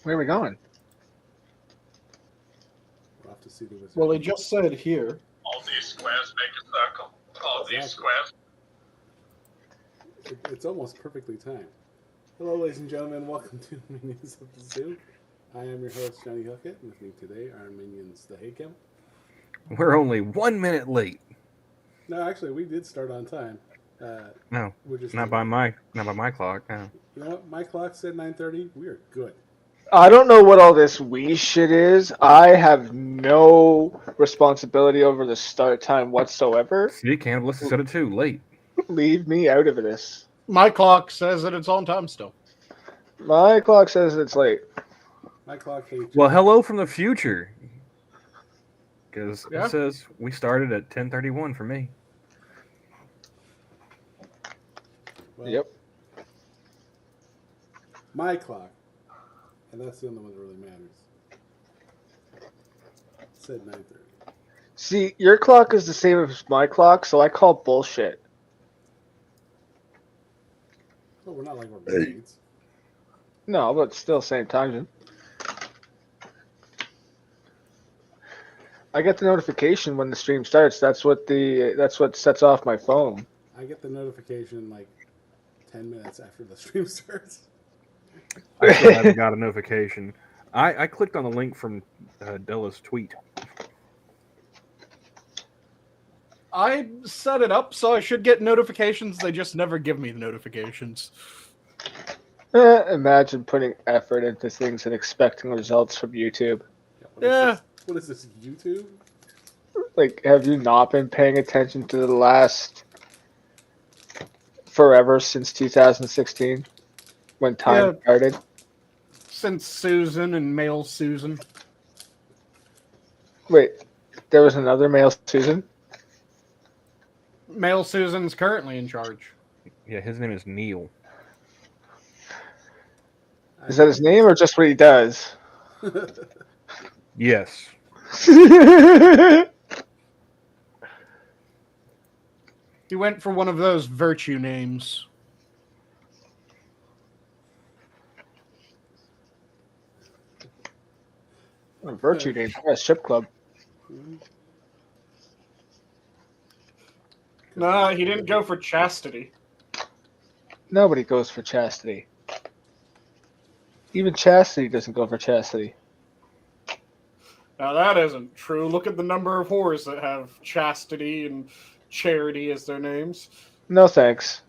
Where are we going? We'll have to see the wizard. Well, he just said here. All these squares make a circle. All these squares. It's almost perfectly timed. Hello, ladies and gentlemen. Welcome to Minions of the Zoo. I am your host, Johnny Hellcat. With me today are Minions, the Camel. We're only 1 minute late. No, actually, we did start on time. No, we're just not by my clock. No. You know what? My clock said 9:30. We are good. I don't know what all this we shit is. I have no responsibility over the start time whatsoever. See, Cannibalists said it too. Late. Leave me out of this. My clock says that it's on time still. My clock says it's late. My clock hates you. Well, hello from the future. Because Yeah. it says we started at 10:31 for me. Well, Yep. My clock, and that's the only one that really matters, said 9:30. See, your clock is the same as my clock, so I call bullshit. Oh, we're not like we're roommates. No, but still same time zone. I get the notification when the stream starts. That's what sets off my phone. I get the notification like 10 minutes after the stream starts. I still haven't got a notification. I clicked on the link from Della's tweet. I set it up so I should get notifications. They just never give me the notifications. Imagine putting effort into things and expecting results from YouTube. What is this, YouTube? Like, have you not been paying attention to the last forever since 2016 when time started? Since Susan and male Susan. Wait, there was another male Susan? Male Susan's currently in charge. Yeah, his name is Neil. Is that his name or just what he does? Yes. He went for one of those virtue names. A virtue name, a strip club. Nah, he didn't go for chastity. Nobody goes for chastity. Even chastity doesn't go for chastity. Now that isn't true. Look at the number of whores that have chastity and charity as their names. No thanks.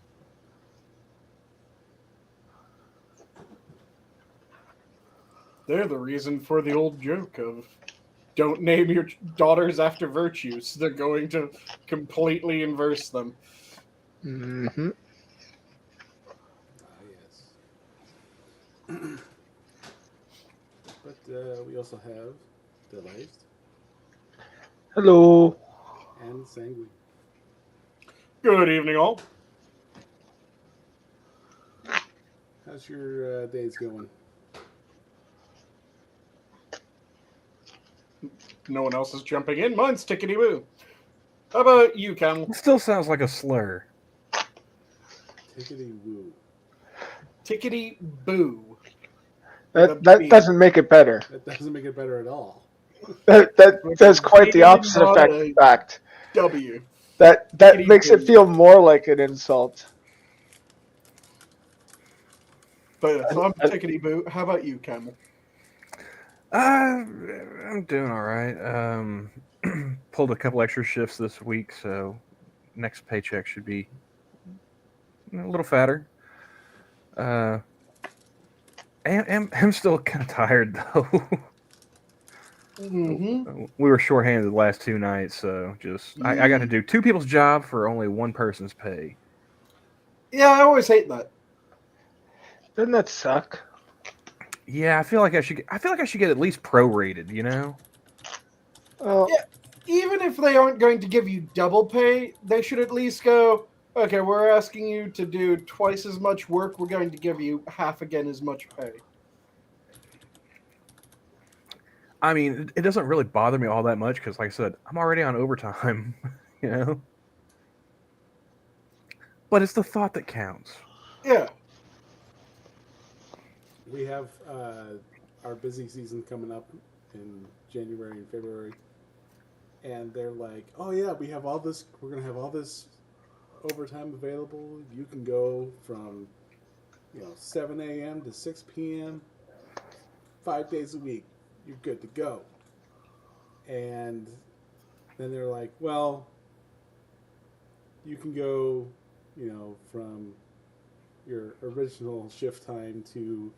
They're the reason for the old joke of don't name your daughters after virtues. They're going to completely inverse them. Mm-hmm. Yes. But we also have Delahazed Hello. and Sanguine. Good evening, all. How's your days going? No one else is jumping in. Mine's tickety-boo. How about you, Camel? It still sounds like a slur. Tickety woo. Tickety-boo. That doesn't make it better. That doesn't make it better at all. That does quite the opposite effect. In fact, W. that makes it feel more like an insult. But if I'm tickety-boo, how about you, Camel? I'm doing all right. Pulled a couple extra shifts this week, so next paycheck should be a little fatter. I'm still kind of tired though. Mm-hmm. We were shorthanded the last 2 nights, so just I got to do 2 people's job for only 1 person's pay. Yeah, I always hate that. Doesn't that suck? Yeah, I feel like I should get at least prorated, you know? Well, Yeah. Even if they aren't going to give you double pay, they should at least go, okay, we're asking you to do twice as much work. We're going to give you half again as much pay. I mean, it doesn't really bother me all that much because, like I said, I'm already on overtime, you know? But it's the thought that counts. Yeah. We have our busy season coming up in January and February, and they're like, "Oh yeah, we have all this. We're gonna have all this overtime available. You can go from 7 a.m. to 6 p.m. 5 days a week. You're good to go." And then they're like, "Well, you can go, from your original shift time to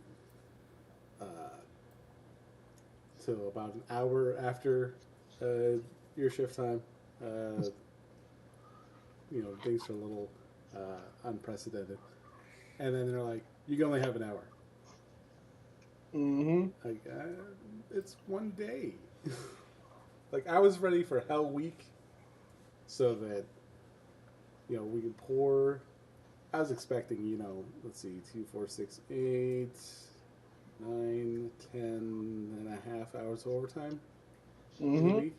about an hour after your shift time. Things are a little unprecedented." And then they're like, "You can only have an hour." Mm-hmm. Like, it's one day. Like, I was ready for Hell Week so that, we could pour. I was expecting, let's see, 2, 4, 6, 8, 9, 10 and a half hours of overtime in a Mm-hmm. week.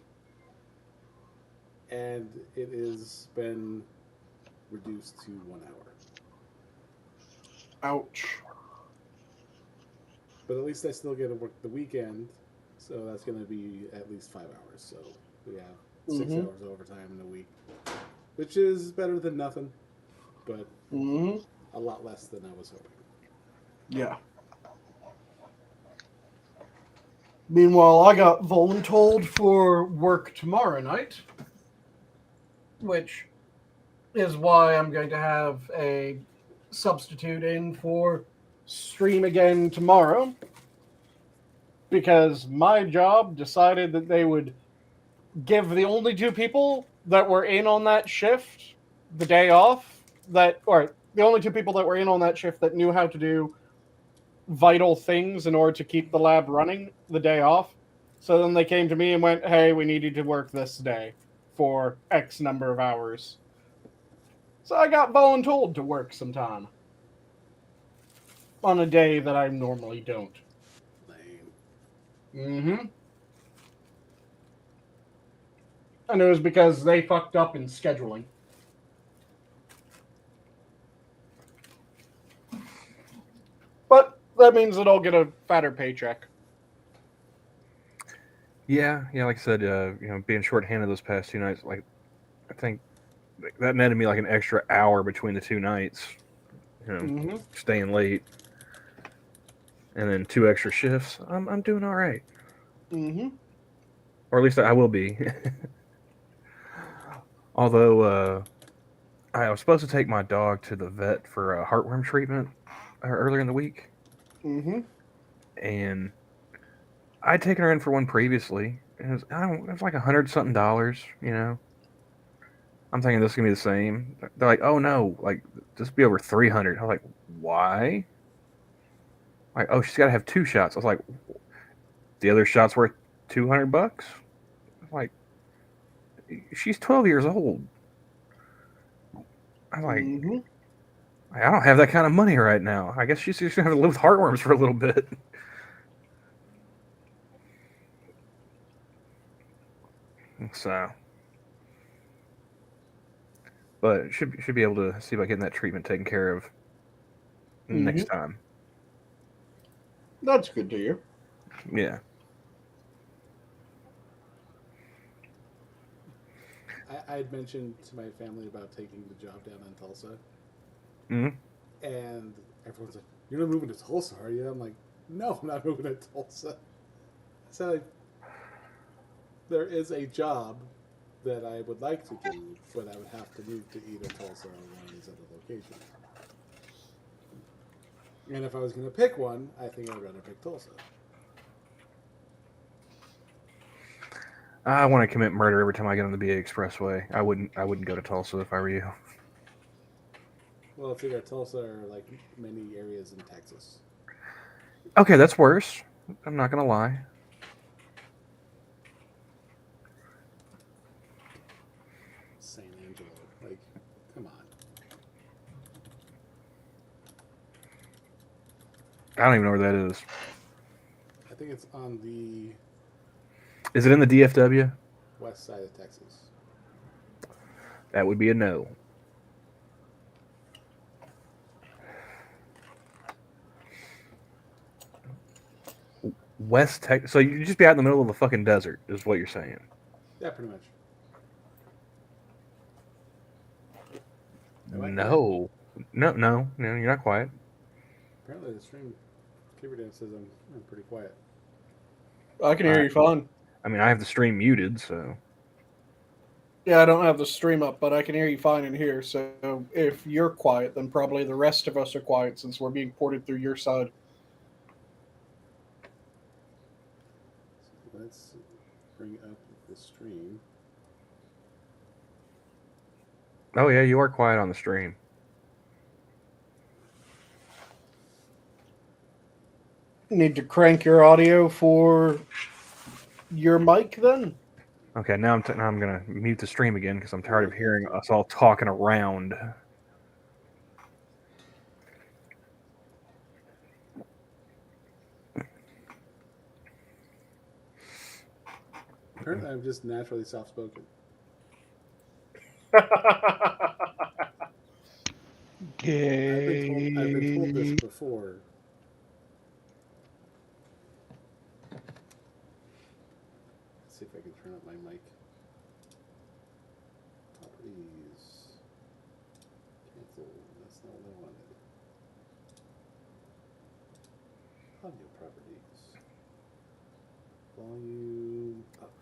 And it has been reduced to 1 hour. Ouch. But at least I still get to work the weekend, so that's going to be at least 5 hours. So we have 6 Mhm. hours of overtime in a week, which is better than nothing, but Mm-hmm. a lot less than I was hoping. Yeah. Meanwhile, I got voluntold for work tomorrow night, which is why I'm going to have a substitute in for stream again tomorrow, because my job decided that they would give the only 2 people that were in on that shift the day off, or the only 2 people that were in on that shift that knew how to do vital things in order to keep the lab running the day off. So then they came to me and went, "Hey, we need you to work this day for X number of hours." So I got voluntold to work sometime on a day that I normally don't. Lame. Mm-hmm. And it was because they fucked up in scheduling. But that means that I'll get a fatter paycheck. Yeah, like I said, being shorthanded those past 2 nights, like I think that netted me like an extra hour between the 2 nights. Mm-hmm. Staying late, and then 2 extra shifts. I'm doing all right, Mm-hmm. or at least I will be. Although I was supposed to take my dog to the vet for a heartworm treatment earlier in the week, Mm-hmm. and I'd taken her in for one previously. And it was like $100-something. I'm thinking this is gonna be the same. They're like, "Oh no, like this will be over 300." I was like, "Why?" Like, "Oh, she's got to have 2 shots." I was like, "The other shot's worth $200." Like, she's 12 years old. I'm like, Mm-hmm. I don't have that kind of money right now. I guess she's just gonna have to live with heartworms for a little bit. So, but should be able to see about getting that treatment taken care of next time. That's good to hear. Yeah. I had mentioned to my family about taking the job down in Tulsa, Hmm. and everyone's like, "You're not moving to Tulsa, are you?" I'm like, "No, I'm not moving to Tulsa." I said, "There is a job that I would like to do, but I would have to move to either Tulsa or one of these other locations. And if I was going to pick one, I think I'd rather pick Tulsa." I want to commit murder every time I get on the BA Expressway. I wouldn't go to Tulsa if I were you. Well, it's either Tulsa or like many areas in Texas. Okay, that's worse. I'm not gonna lie. San Angelo, like, come on. I don't even know where that is. I think it's on the Is it in the DFW? west side of Texas. That would be a no. West Texas. So you just be out in the middle of the fucking desert, is what you're saying. Yeah, pretty much. Am I quiet? No, you're not quiet. Apparently, the stream keeper dance says I'm pretty quiet. I can hear you fine. I mean, I have the stream muted, so. Yeah, I don't have the stream up, but I can hear you fine in here. So if you're quiet, then probably the rest of us are quiet since we're being ported through your side. So let's bring up the stream. Oh yeah, you are quiet on the stream. Need to crank your audio for your mic then? Okay, now I'm gonna mute the stream again because I'm tired of hearing us all talking around. Apparently, I'm just naturally soft-spoken. Gay. I've been told this before. Let's see if I can turn up my mic. Properties. Cancel. That's not what I wanted. Audio properties. Volume up.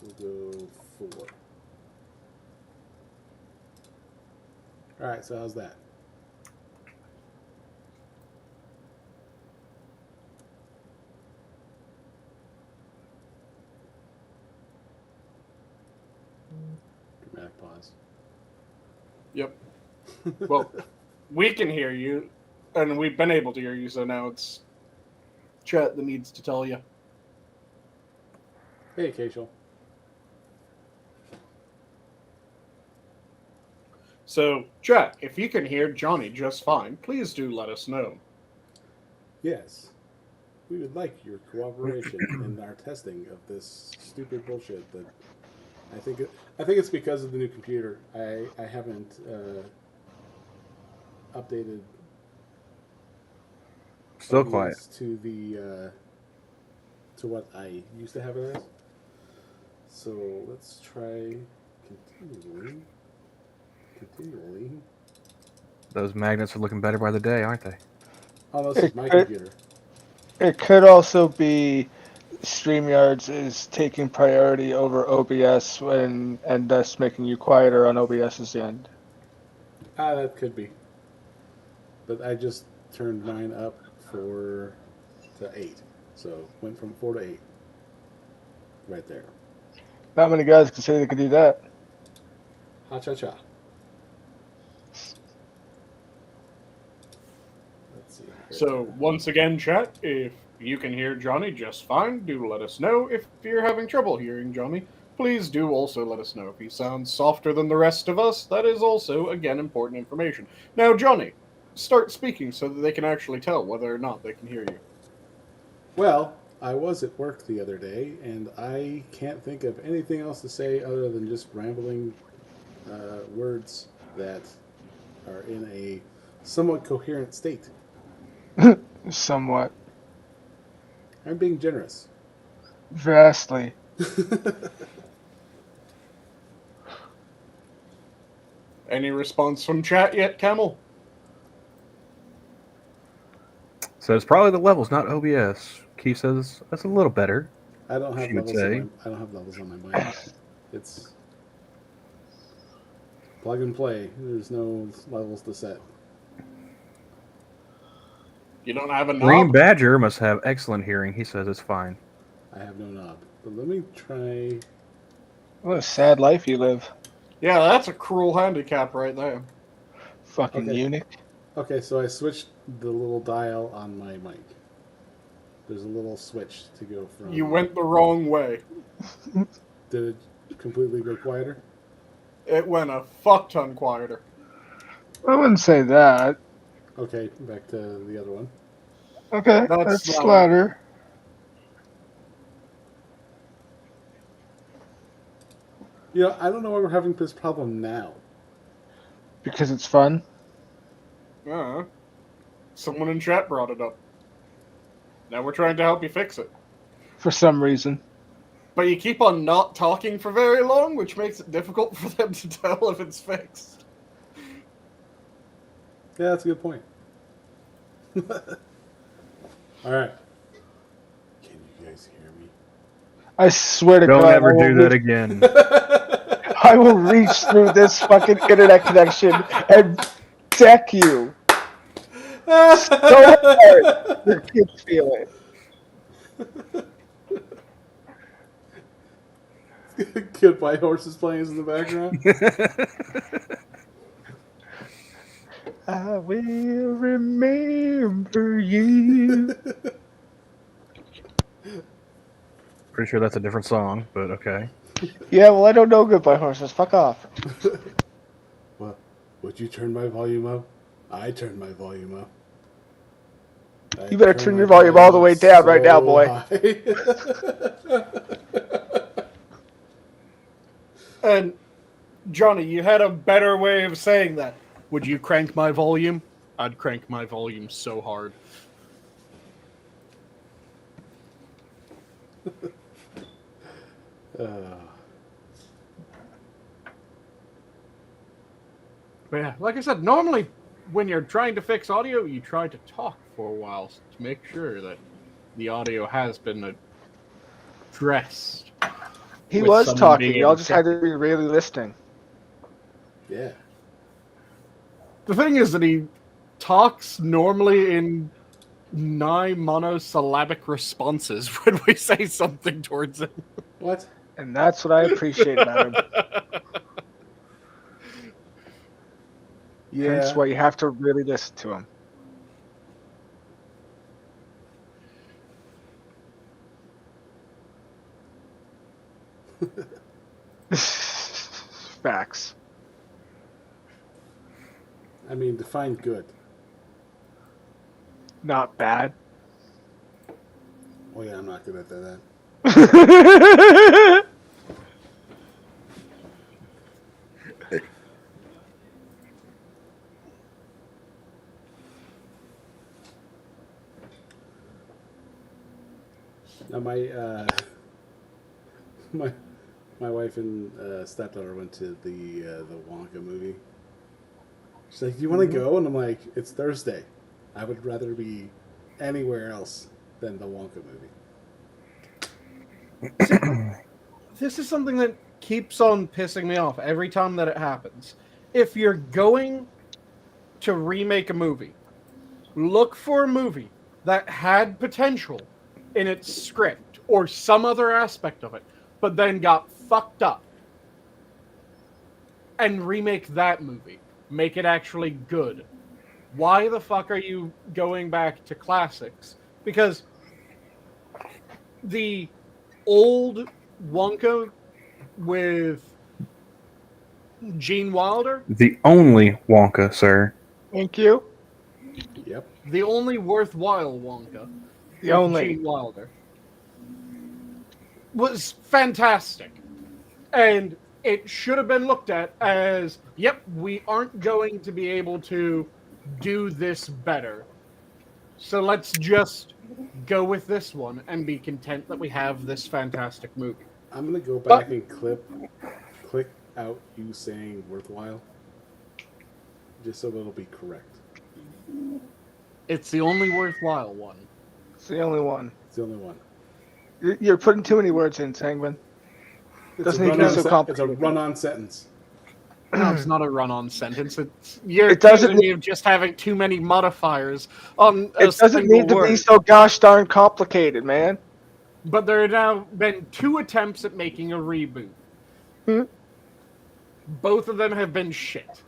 We'll go 4. Alright, so how's that? Dramatic pause. Yep. Well, we can hear you, and we've been able to hear you, so now it's chat that needs to tell you. Hey, Keishel. So, chat, if you can hear Johnny just fine, please do let us know. Yes. We would like your cooperation in our testing of this stupid bullshit that I think it's because of the new computer. I haven't updated Still OBS quiet. to the to what I used to have it as. So let's try continually. Those magnets are looking better by the day, aren't they? Oh, this is my computer. It could also be StreamYards is taking priority over OBS and thus making you quieter on OBS's end. Ah, that could be. But I just turned mine up to 8. So went from 4 to 8. Right there. Not many guys can say they could do that. Ha cha cha. Let's see. So, once again, chat, if you can hear Johnny just fine, do let us know. If you're having trouble hearing Johnny, please do also let us know. If he sounds softer than the rest of us, that is also, again, important information. Now, Johnny, start speaking so that they can actually tell whether or not they can hear you. Well, I was at work the other day, and I can't think of anything else to say other than just rambling words that are in a somewhat coherent state. Somewhat. I'm being generous. Vastly. Any response from chat yet, Camel? So it's probably the levels, not OBS. Keith says that's a little better. I don't have She would levels. say. I don't have levels on my mic. It's plug and play. There's no levels to set. You don't have a Green knob? Badger must have excellent hearing. He says it's fine. I have no knob. But let me try. What a sad life you live. Yeah, that's a cruel handicap right there. Fucking Okay. eunuch. Okay, so I switched the little dial on my mic. There's a little switch to go from. You went the wrong way. Did it completely go quieter? It went a fuck ton quieter. I wouldn't say that. Okay, back to the other one. Okay, That's that's not- louder. You know, I don't know why we're having this problem now. Because it's fun. Someone in chat brought it up. Now we're trying to help you fix it. For some reason. But you keep on not talking for very long, which makes it difficult for them to tell if it's fixed. Yeah, that's a good point. Alright. Can you guys hear me? I swear to Don't God, ever do that again. I will reach through this fucking internet connection and deck you. So hard. Your kids feel it. Goodbye horses playing in the background. I will remember you. Pretty sure that's a different song, but okay. Yeah, well, I don't know Goodbye Horses. Fuck off. Well, would you turn my volume up? I turned my volume up. You better turn your volume all the way down right now, boy. And, Johnny, you had a better way of saying that. Would you crank my volume? I'd crank my volume so hard. But yeah, like I said, normally when you're trying to fix audio, you try to talk for a while to make sure that the audio has been addressed. He with was someone talking. being Y'all able just to had to be really listening. Yeah. The thing is that he talks normally in nigh monosyllabic responses when we say something towards him. What? And that's what I appreciate about him. Yeah. Hence why you have to really listen to him. Facts. I mean, define good. Not bad. Oh yeah, I'm not good at that. Now my wife and stepdaughter went to the Wonka movie. She's like, "Do you want to go?" And I'm like, "It's Thursday. I would rather be anywhere else than the Wonka movie." This is something that keeps on pissing me off every time that it happens. If you're going to remake a movie, look for a movie that had potential in its script or some other aspect of it, but then got fucked up. And remake that movie. Make it actually good. Why the fuck are you going back to classics? Because the old Wonka with Gene Wilder, The only Wonka, sir. Thank you. Yep. the only worthwhile Wonka, The with only. Gene Wilder, was fantastic. And it should have been looked at as, yep, we aren't going to be able to do this better. So let's just go with this one and be content that we have this fantastic movie. I'm gonna go back and click out you saying worthwhile, just so it'll be correct. It's the only worthwhile one. It's the only one. It's the only one. You're putting too many words in, Sanguine. Doesn't need to be so It's a complicated. run-on sentence. No, it's not a run-on sentence. You're It doesn't accusing me of just having too many modifiers on a It doesn't single need to word. be so gosh darn complicated, man. But there have now been 2 attempts at making a reboot. Both of them have been shit.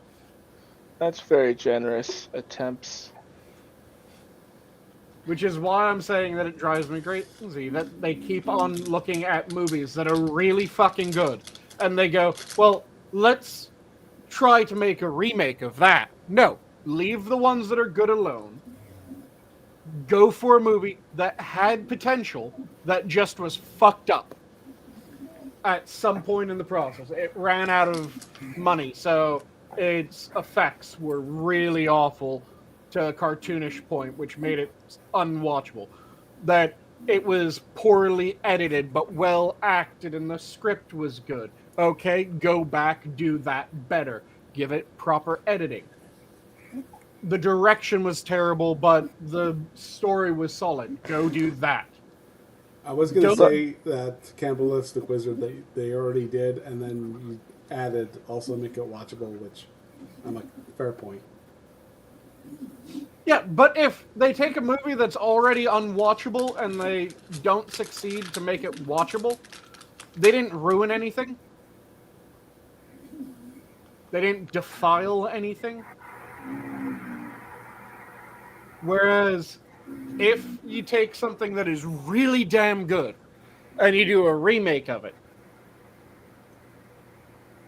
That's very generous attempts. Which is why I'm saying that it drives me crazy that they keep on looking at movies that are really fucking good. And they go, well, let's try to make a remake of that. No, leave the ones that are good alone. Go for a movie that had potential that just was fucked up at some point in the process. It ran out of money, so its effects were really awful, to a cartoonish point, which made it unwatchable. That it was poorly edited, but well acted, and the script was good. Okay, go back, do that better. Give it proper editing. The direction was terrible, but the story was solid. Go do that. I was going to Don't- say that Cannibalistic Wizard they already did, and then you added also make it watchable, which I'm like, fair point. Yeah, but if they take a movie that's already unwatchable and they don't succeed to make it watchable, they didn't ruin anything. They didn't defile anything. Whereas, if you take something that is really damn good and you do a remake of it,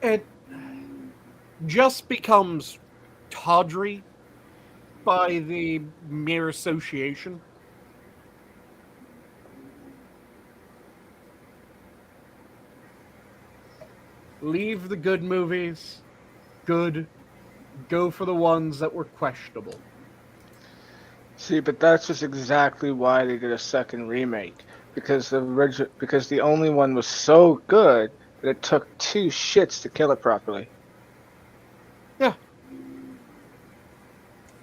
it just becomes tawdry by the mere association. Leave the good movies good. Go for the ones that were questionable. See, but that's just exactly why they did a second remake. Because the only one was so good that it took 2 shits to kill it properly. Yeah.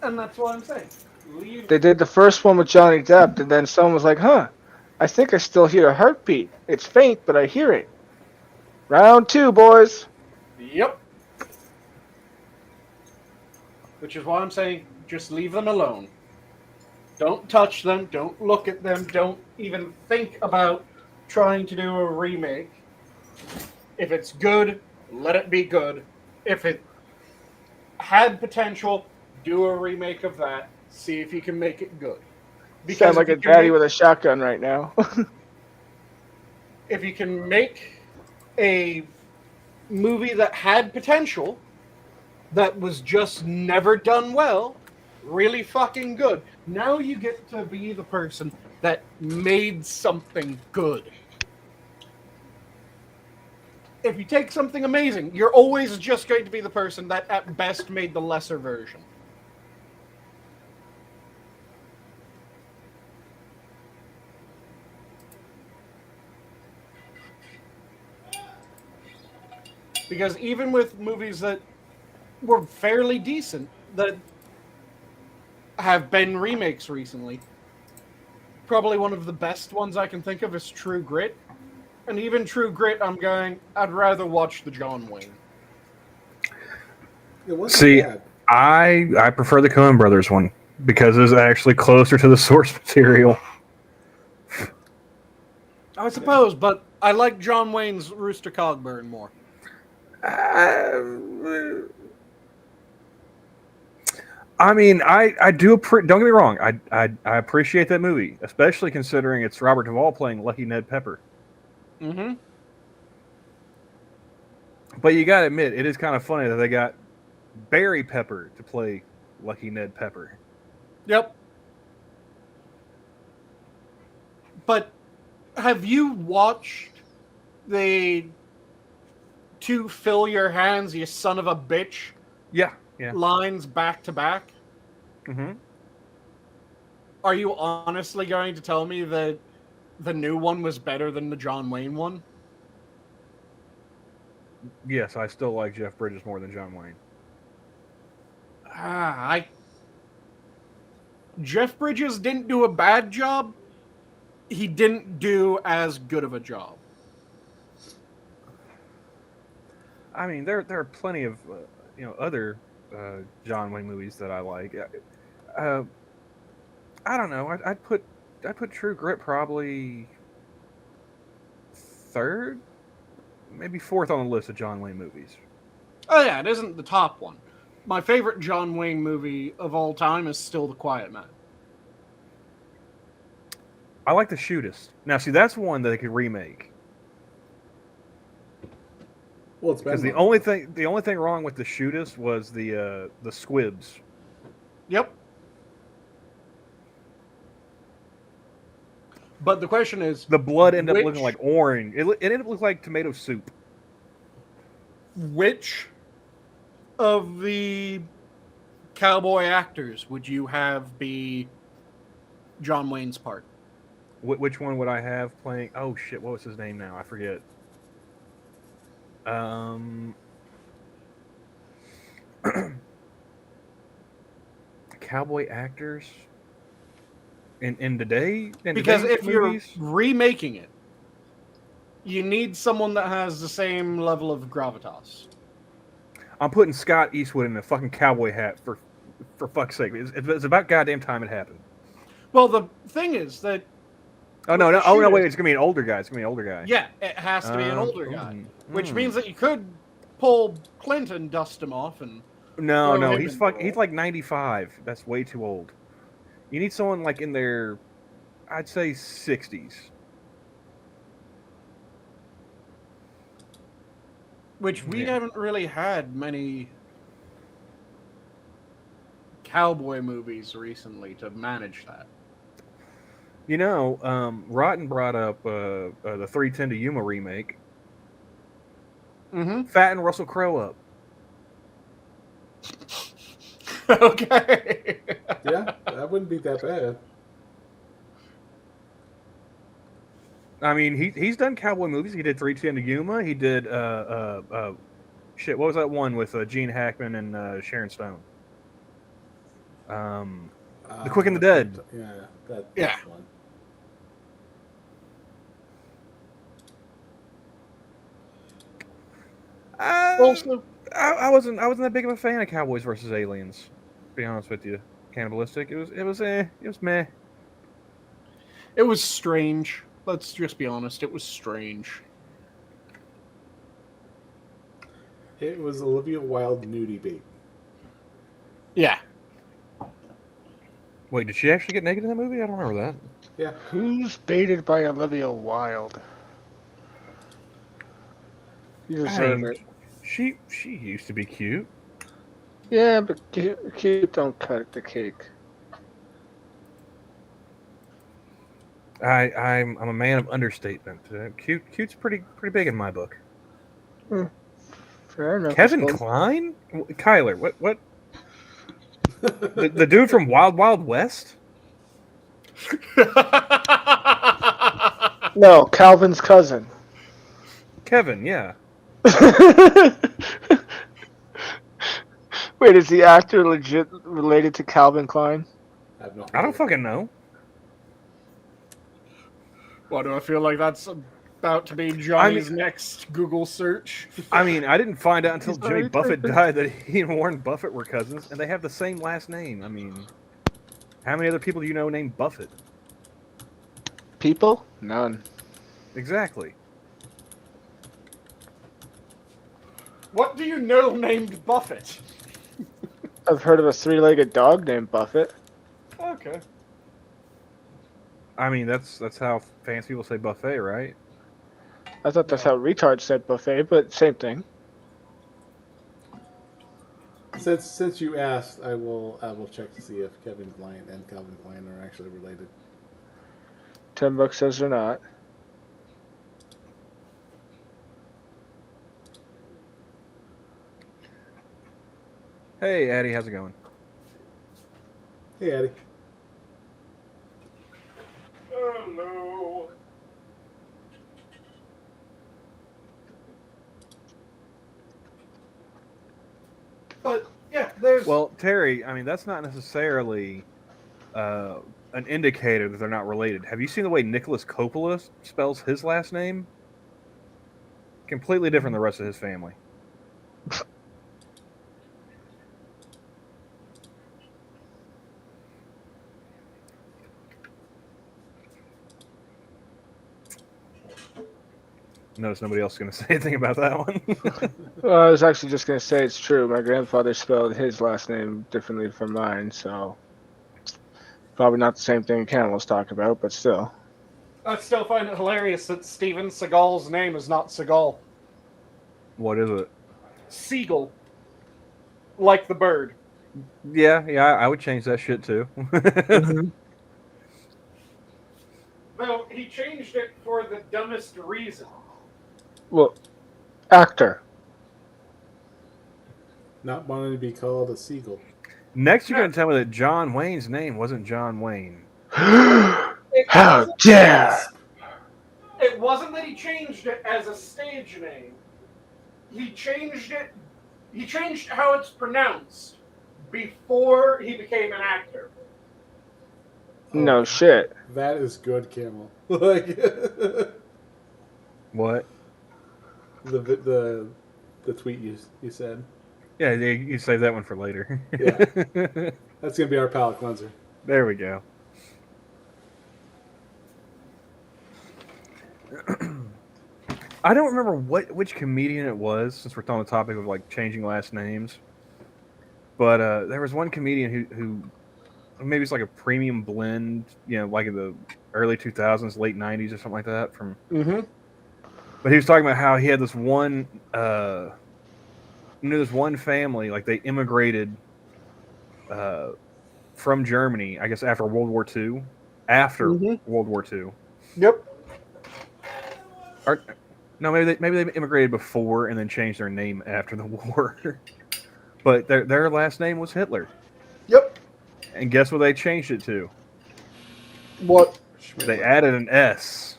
And that's what I'm saying. Leave. They did the first one with Johnny Depp, and then someone was like, huh, I think I still hear a heartbeat. It's faint, but I hear it. Round 2, boys. Yep. Which is why I'm saying just leave them alone. Don't touch them. Don't look at them. Don't even think about trying to do a remake. If it's good, let it be good. If it had potential, do a remake of that. See if you can make it good. Sound like a daddy with a shotgun right now. If you can make a movie that had potential, that was just never done well, really fucking good. Now you get to be the person that made something good. If you take something amazing, you're always just going to be the person that at best made the lesser version. Because even with movies that were fairly decent, that have been remakes recently, probably one of the best ones I can think of is True Grit. And even True Grit, I'd rather watch the John Wayne. It wasn't See, bad. I prefer the Coen Brothers one because it's actually closer to the source material. I suppose, but I like John Wayne's Rooster Cogburn more. I mean, I do. Don't get me wrong. I appreciate that movie, especially considering it's Robert Duvall playing Lucky Ned Pepper. Mm-hmm. But you gotta admit, it is kind of funny that they got Barry Pepper to play Lucky Ned Pepper. Yep. But have you watched the "To Fill Your Hands, you son of a bitch" Yeah. lines back to back? Mm-hmm. Are you honestly going to tell me that the new one was better than the John Wayne one? Yes, I still like Jeff Bridges more than John Wayne. Jeff Bridges didn't do a bad job. He didn't do as good of a job. I mean, there are plenty of other John Wayne movies that I like. I don't know. I'd put True Grit probably third, maybe fourth on the list of John Wayne movies. Oh yeah, it isn't the top one. My favorite John Wayne movie of all time is still The Quiet Man. I like The Shootist. Now, see, that's one that they could remake. Well, it's Because been the only thing wrong with The Shootist was the squibs. Yep. But the question is, The blood ended up Which- looking like orange. It ended up looking like tomato soup. which of the cowboy actors would you have be John Wayne's part? Which one would I have playing? Oh shit, what was his name now? I forget. Cowboy actors in today Because today's if movies. you're remaking it, you need someone that has the same level of gravitas. I'm putting Scott Eastwood in a fucking cowboy hat for fuck's sake. It's about goddamn time it happened. Well, the thing is that Oh no, wait, it's gonna be an older guy. It's gonna be an older guy. yeah, it has to be an older guy, which mm. means that you could pull Clint and dust him off and No, he's he's like 95. That's way too old. You need someone like in their, I'd say 60s. which we haven't really had many cowboy movies recently to manage that. You know, Rotten brought up the 310 to Yuma remake. Mm-hmm. Fatten Russell Crowe up. Okay. Yeah, that wouldn't be that bad. I mean, he's done cowboy movies. He did 310 to Yuma. He did shit. What was that one with Gene Hackman and Sharon Stone? The Quick and the Dead. Yeah, that's Yeah. one. Also, I wasn't that big of a fan of Cowboys versus Aliens. To be honest with you, Cannibalistic. It was meh. it was strange. Let's just be honest. It was strange. It was Olivia Wilde nudie bait. Yeah. Wait, did she actually get naked in that movie? I don't remember that. Yeah. Who's baited by Olivia Wilde? You deserve it. She used to be cute. Yeah, but cute don't cut the cake. I'm a man of understatement. Cute's pretty big in my book. Fair enough. Kevin Kline? Kyler, what? the dude from Wild Wild West? No, Calvin's cousin. Kevin, yeah. Wait, is the actor legit related to Calvin Klein? I have no I don't idea. fucking know. Why do I feel like that's about to be Johnny's next Google search? I mean, I didn't find out until He's Jimmy already Buffett typing. died that he and Warren Buffett were cousins, and they have the same last name. I mean, how many other people do you know named Buffett? People? None. Exactly. What do you know named Buffett? I've heard of a three-legged dog named Buffett. Okay. I mean, that's how fancy people say buffet, right? I thought that's how retards said buffet, but same thing. Since you asked, I will check to see if Kevin Kline and Calvin Klein are actually related. $10 says they're not. Hey, Addie, how's it going? Hey, Eddie. Hello. But yeah, there's Well, Terry, I mean, that's not necessarily an indicator that they're not related. Have you seen the way Nicholas Coppola spells his last name? Completely different than the rest of his family. Notice nobody else is going to say anything about that one. Well, I was actually just going to say it's true. My grandfather spelled his last name differently from mine, so probably not the same thing Ken was talking about, but still. I still find it hilarious that Steven Seagal's name is not Seagal. What is it? Seagull. Like the bird. Yeah, I would change that shit too. No, he changed it for the dumbest reason. Well, actor. Not wanting to be called a seagull. Next, you're going to tell me that John Wayne's name wasn't John Wayne. How dare! It wasn't that he changed it as a stage name. He changed it. He changed how it's pronounced before he became an actor. No shit. That is good, Camel. Like What? the tweet you said. Yeah, you save that one for later. Yeah. That's gonna be our palate cleanser. There we go. I don't remember which comedian it was, since we're on the topic of like changing last names. But there was one comedian who maybe it's like a premium blend, like in the early 2000s, late 90s or something like that. But he was talking about how he had this one, this one family, like they immigrated from Germany, I guess after World War II. World War II. Yep. Or, no, maybe they immigrated before and then changed their name after the war. But their last name was Hitler. Yep. And guess what they changed it to? What? They added an S.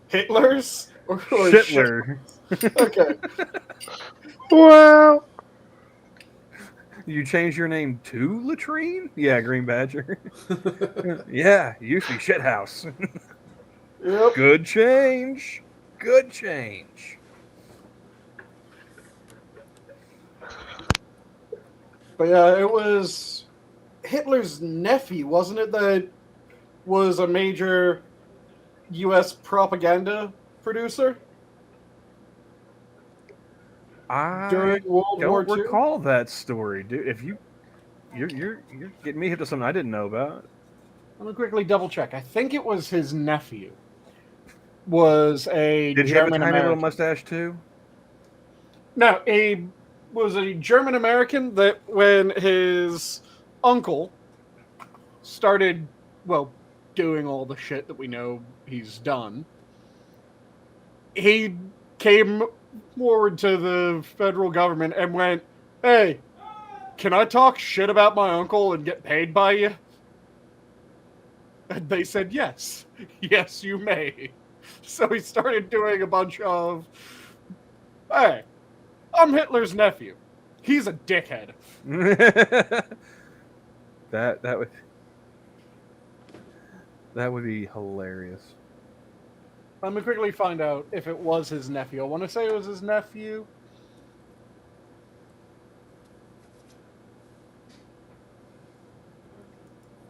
Hitler's? Or Hitler. Okay. Well, You changed your name to Latrine? Yeah, Green Badger. Yeah, you used to be Shithouse. Yep. Good change. Good change. But yeah, it was Hitler's nephew, wasn't it, that was a major U.S. propaganda producer I during World War don't II? recall that story, dude. If you're getting me hip to something I didn't know about. Let me quickly double check. I think it was his nephew. Was a Did he have a German tiny little American. mustache too? No, he was a German American that when his uncle started, doing all the shit that we know he's done, he came forward to the federal government and went, "Hey, can I talk shit about my uncle and get paid by you?" And they said, "Yes. Yes, you may." So he started doing a bunch of, "Hey, I'm Hitler's nephew. He's a dickhead." that would be hilarious. Let me quickly find out if it was his nephew. I want to say it was his nephew.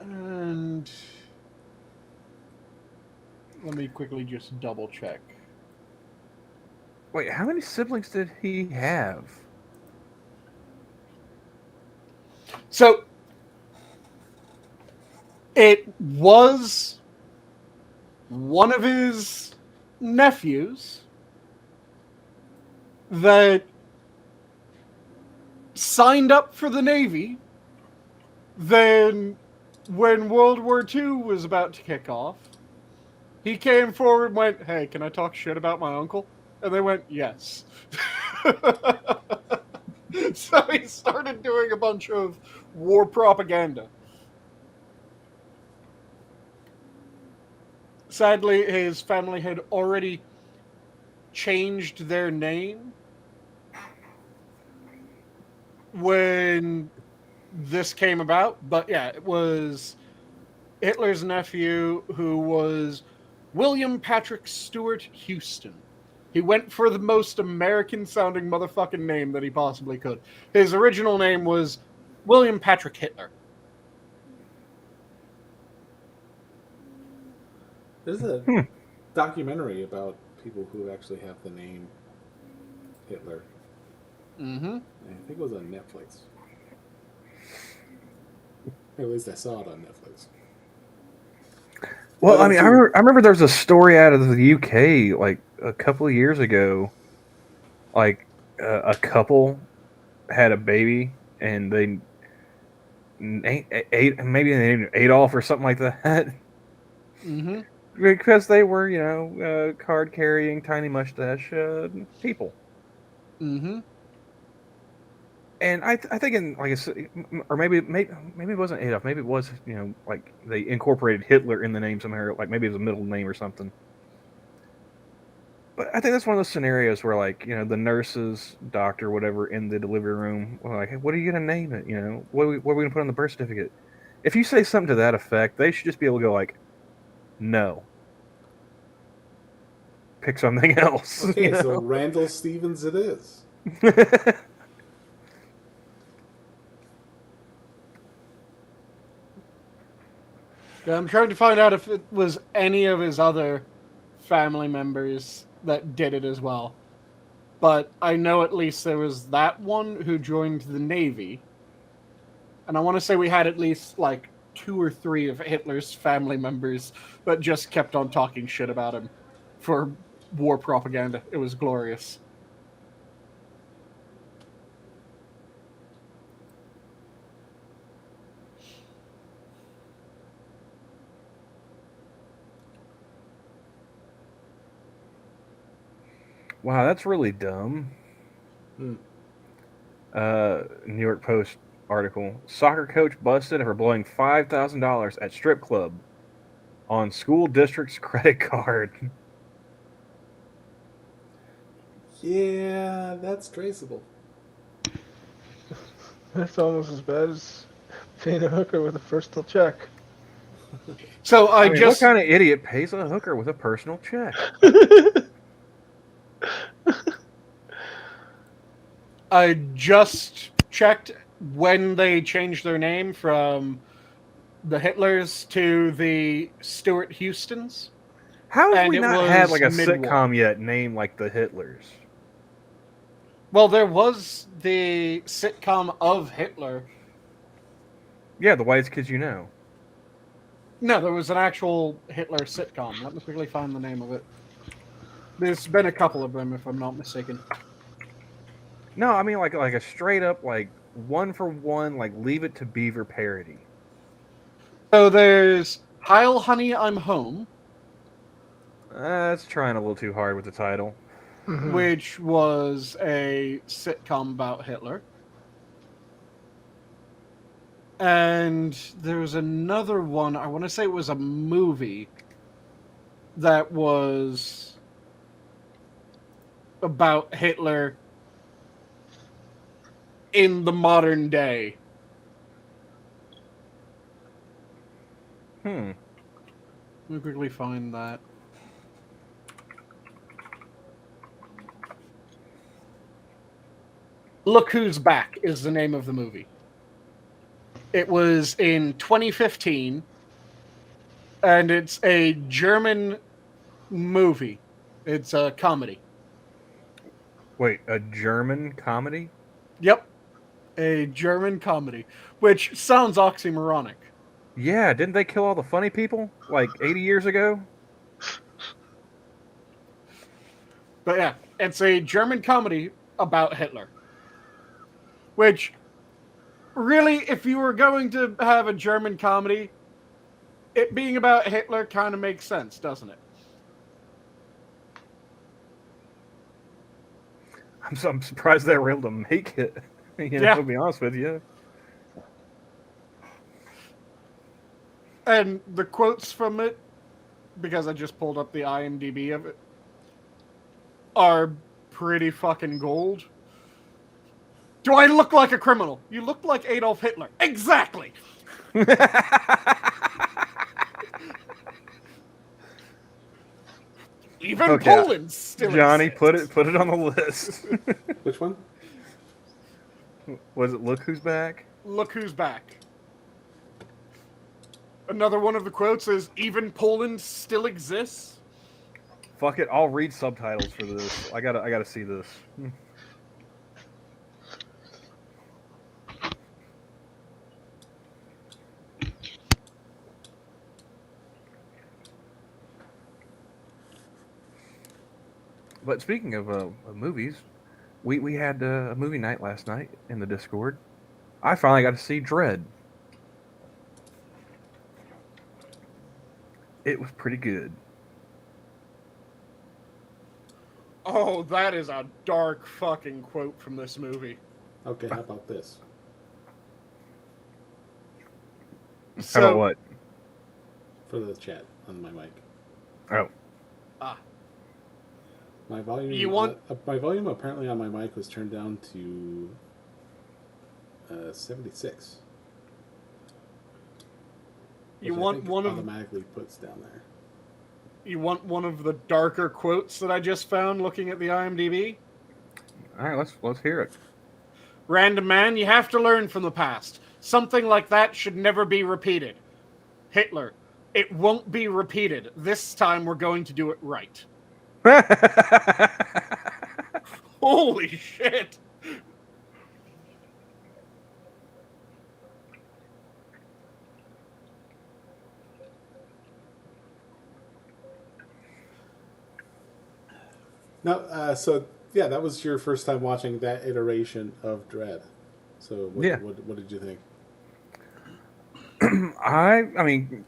And let me quickly just double check. Wait, how many siblings did he have? So it was one of his nephews that signed up for the Navy. Then when World War II was about to kick off, he came forward and went, "Hey, can I talk shit about my uncle?" And they went, "Yes." So he started doing a bunch of war propaganda. Sadly, his family had already changed their name when this came about. But yeah, it was Hitler's nephew, who was William Patrick Stewart Houston. He went for the most American-sounding motherfucking name that he possibly could. His original name was William Patrick Hitler. There's a documentary about people who actually have the name Hitler. Mm-hmm. I think it was on Netflix. At least I saw it on Netflix. Well, I mean, I remember there was a story out of the UK like a couple of years ago. Like a couple had a baby and they ate maybe they named Adolf or something like that. Mm-hmm. Because they were, card-carrying, tiny mustache people. Mm-hmm. And I think in like or maybe it wasn't Adolf. Maybe it was like they incorporated Hitler in the name somehow. Like maybe it was a middle name or something. But I think that's one of those scenarios where like the nurses, doctor, whatever in the delivery room, were like, hey, what are you gonna name it? What are we gonna put on the birth certificate? If you say something to that effect, they should just be able to go like, no, pick something else. Okay, so Randall Stevens it is. Yeah, I'm trying to find out if it was any of his other family members that did it as well. But I know at least there was that one who joined the Navy. And I want to say we had at least like 2 or 3 of Hitler's family members that just kept on talking shit about him for war propaganda. It was glorious. Wow, that's really dumb. Hmm. New York Post article: Soccer coach busted for blowing $5,000 at strip club on school district's credit card. Yeah, that's traceable. That's almost as bad as paying a hooker with a personal check. So I mean, what kind of idiot pays a hooker with a personal check? I just checked when they changed their name from the Hitlers to the Stuart Houstons. How have And we it not had was like a mid-war. sitcom yet named like the Hitlers? Well, there was the sitcom of Hitler. Yeah, the whitest kids you know. No, there was an actual Hitler sitcom. Let me quickly find the name of it. There's been a couple of them, if I'm not mistaken. No, I mean like a straight up like one for one like Leave It to Beaver parody. So there's Heil Honey, I'm Home, That's trying a little too hard with the title. which was a sitcom about Hitler. And there was another one, I want to say it was a movie that was about Hitler in the modern day. Hmm. Let me quickly find that. Look Who's Back is the name of the movie. It was in 2015, and it's a German movie. It's a comedy. Wait, a German comedy? Yep, a German comedy, which sounds oxymoronic. Yeah, didn't they kill all the funny people like 80 years ago? But yeah, it's a German comedy about Hitler. Which, really, if you were going to have a German comedy, it being about Hitler kind of makes sense, doesn't it? I'm surprised they were able to make it. Yeah. To be honest with you. And the quotes from it, because I just pulled up the IMDb of it, are pretty fucking gold. Do I look like a criminal? You look like Adolf Hitler. Exactly! Even Okay, Poland still Johnny, exists. put it on the list. Which one? Was it Look Who's Back? Look Who's Back. Another one of the quotes is, even Poland still exists? Fuck it, I'll read subtitles for this. I gotta see this. But speaking of movies, we had a movie night last night in the Discord. I finally got to see Dread. It was pretty good. Oh, that is a dark fucking quote from this movie. Okay, how about this? How about what? For the chat on my mic. Oh. My volume. You want- my volume apparently on my mic was turned down to 76. You which I want think one of automatically puts down there. you want one of the darker quotes that I just found looking at the IMDb? All right, let's hear it. Random man, you have to learn from the past. Something like that should never be repeated. Hitler, it won't be repeated. This time we're going to do it right. Holy shit! No, so yeah, that was your first time watching that iteration of Dread. So what did you think? I mean,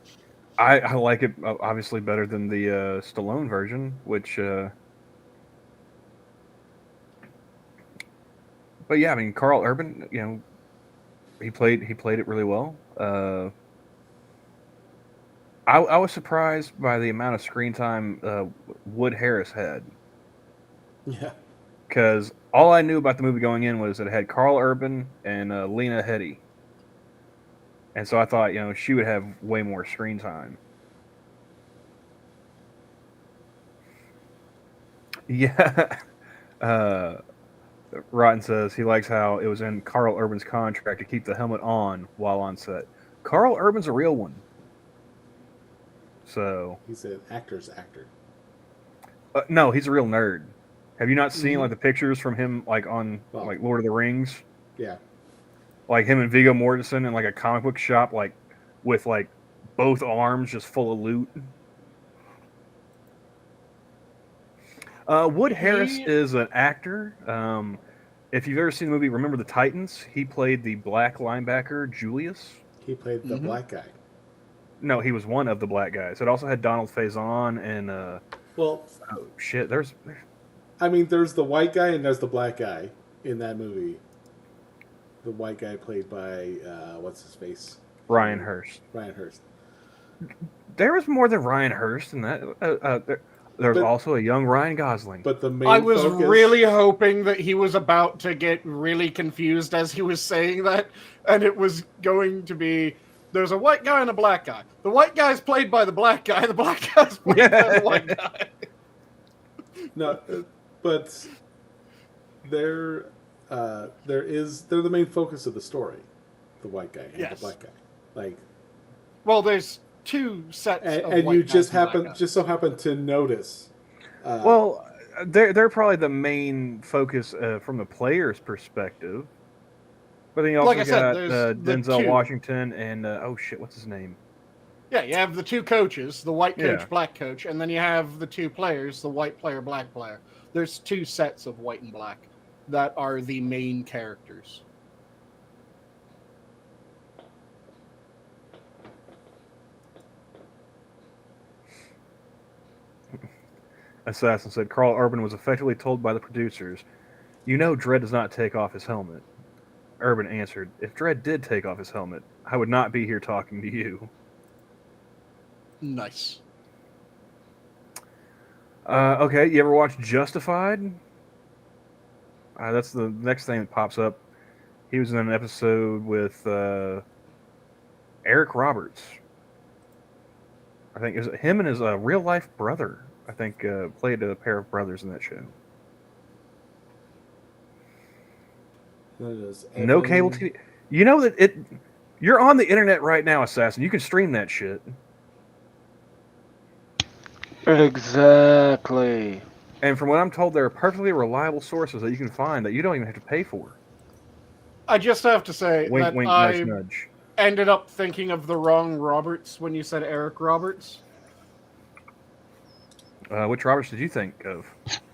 I like it obviously better than the Stallone version, which. But yeah, I mean, Carl Urban, you know, he played it really well. I was surprised by the amount of screen time Wood Harris had. Yeah. Because all I knew about the movie going in was that it had Carl Urban and Lena Headey. And so I thought, you know, she would have way more screen time. Yeah. Rotten says he likes how it was in Carl Urban's contract to keep the helmet on while on set. Carl Urban's a real one. So He's an actor's actor. no, he's a real nerd. Have you not seen like the pictures from him like on like Lord of the Rings? Yeah. Like him and Viggo Mortensen in like a comic book shop, like with like both arms just full of loot. Wood Harris is an actor. If you've ever seen the movie Remember the Titans, he played the black linebacker Julius. He played the black guy. No, he was one of the black guys. It also had Donald Faison and well, oh shit, there's the white guy and there's the black guy in that movie. The white guy played by what's his face? Ryan Hurst. Ryan Hurst. There was more than Ryan Hurst in that. There was also a young Ryan Gosling. But the main I was focus... really hoping that he was about to get really confused as he was saying that, and it was going to be, there's a white guy and a black guy. The white guy's played by the black guy, the black guy's played by the white guy. No, but they're the main focus of the story, the white guy and the black guy. Like, well, there's two sets of and white you just so happen to notice. Well, they're probably the main focus from the player's perspective. But then you also got Denzel Washington and oh shit, what's his name? Yeah, you have the two coaches, the white coach, black coach, and then you have the two players, the white player, black player. There's two sets of white and black that are the main characters. Assassin said Carl Urban was effectively told by the producers, "You know Dredd does not take off his helmet." Urban answered, "If Dredd did take off his helmet, I would not be here talking to you." Nice. Okay, you ever watch Justified? That's the next thing that pops up. He was in an episode with Eric Roberts. I think it was him and his real life brother. I think played a pair of brothers in that show. No cable TV. You know that you're on the internet right now, Assassin. You can stream that shit. Exactly. And from what I'm told, there are perfectly reliable sources that you can find that you don't even have to pay for. I just have to say wink, that wink, I nudge, nudge. Ended up thinking of the wrong Roberts when you said Eric Roberts. Which Roberts did you think of?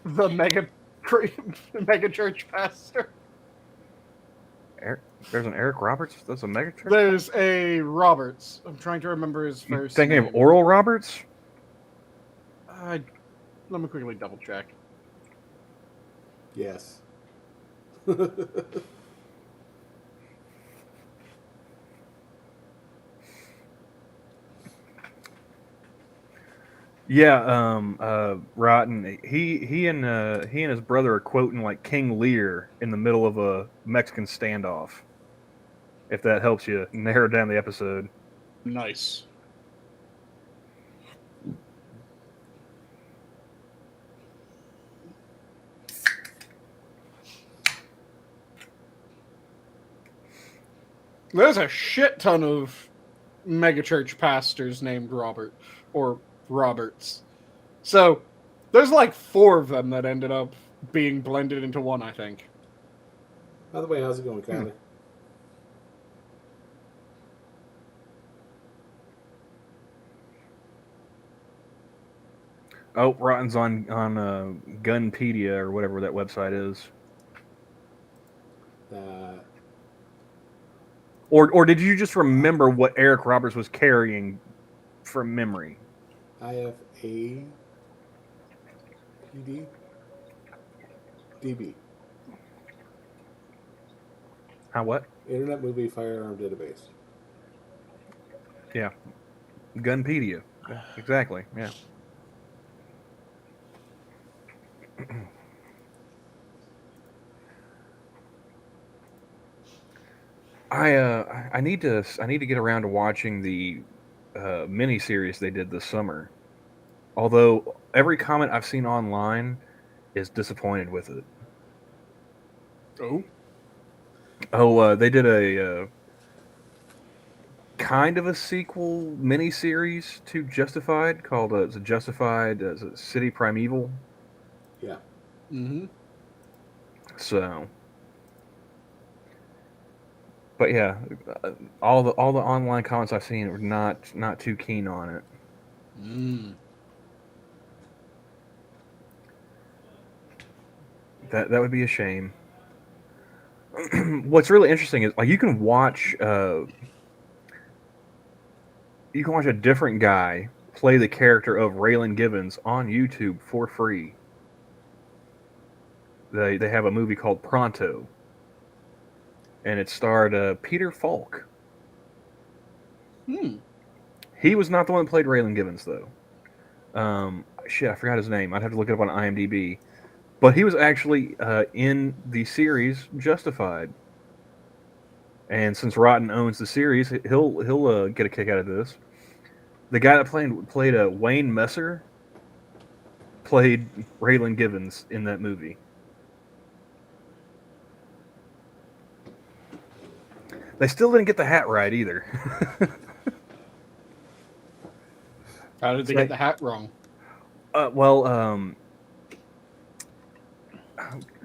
The mega church pastor. There's an Eric Roberts? That's a mega church? There's a Roberts. I'm trying to remember his first thinking name. of Oral Roberts? Let me quickly double check. Yes. Yeah, Rotten. He and his brother are quoting like King Lear in the middle of a Mexican standoff. If that helps you narrow down the episode. Nice. There's a shit ton of megachurch pastors named Robert or Roberts. So there's like 4 of them that ended up being blended into one, I think. By the way, how's it going, Kylie? Oh, Rotten's on Gunpedia or whatever that website is. Or did you just remember what Eric Roberts was carrying from memory? IFA PD DB. How what? Internet Movie Firearm Database. Yeah. Gunpedia. Exactly. Yeah. I need to get around to watching the mini series they did this summer. Although every comment I've seen online is disappointed with it. They did a kind of a sequel mini series to Justified called it's a Justified City Primeval. Yeah. Mm-hmm. So, but yeah, all the online comments I've seen were not too keen on it. That would be a shame. What's really interesting is like you can watch a different guy play the character of Raylan Givens on YouTube for free. They have a movie called Pronto, and it starred Peter Falk. He was not the one that played Raylan Givens, though. Shit, I forgot his name. I'd have to look it up on IMDb. But he was actually in the series Justified. And since Rotten owns the series, he'll get a kick out of this. The guy that played Wayne Messer played Raylan Givens in that movie. They still didn't get the hat right either. How did they get the hat wrong?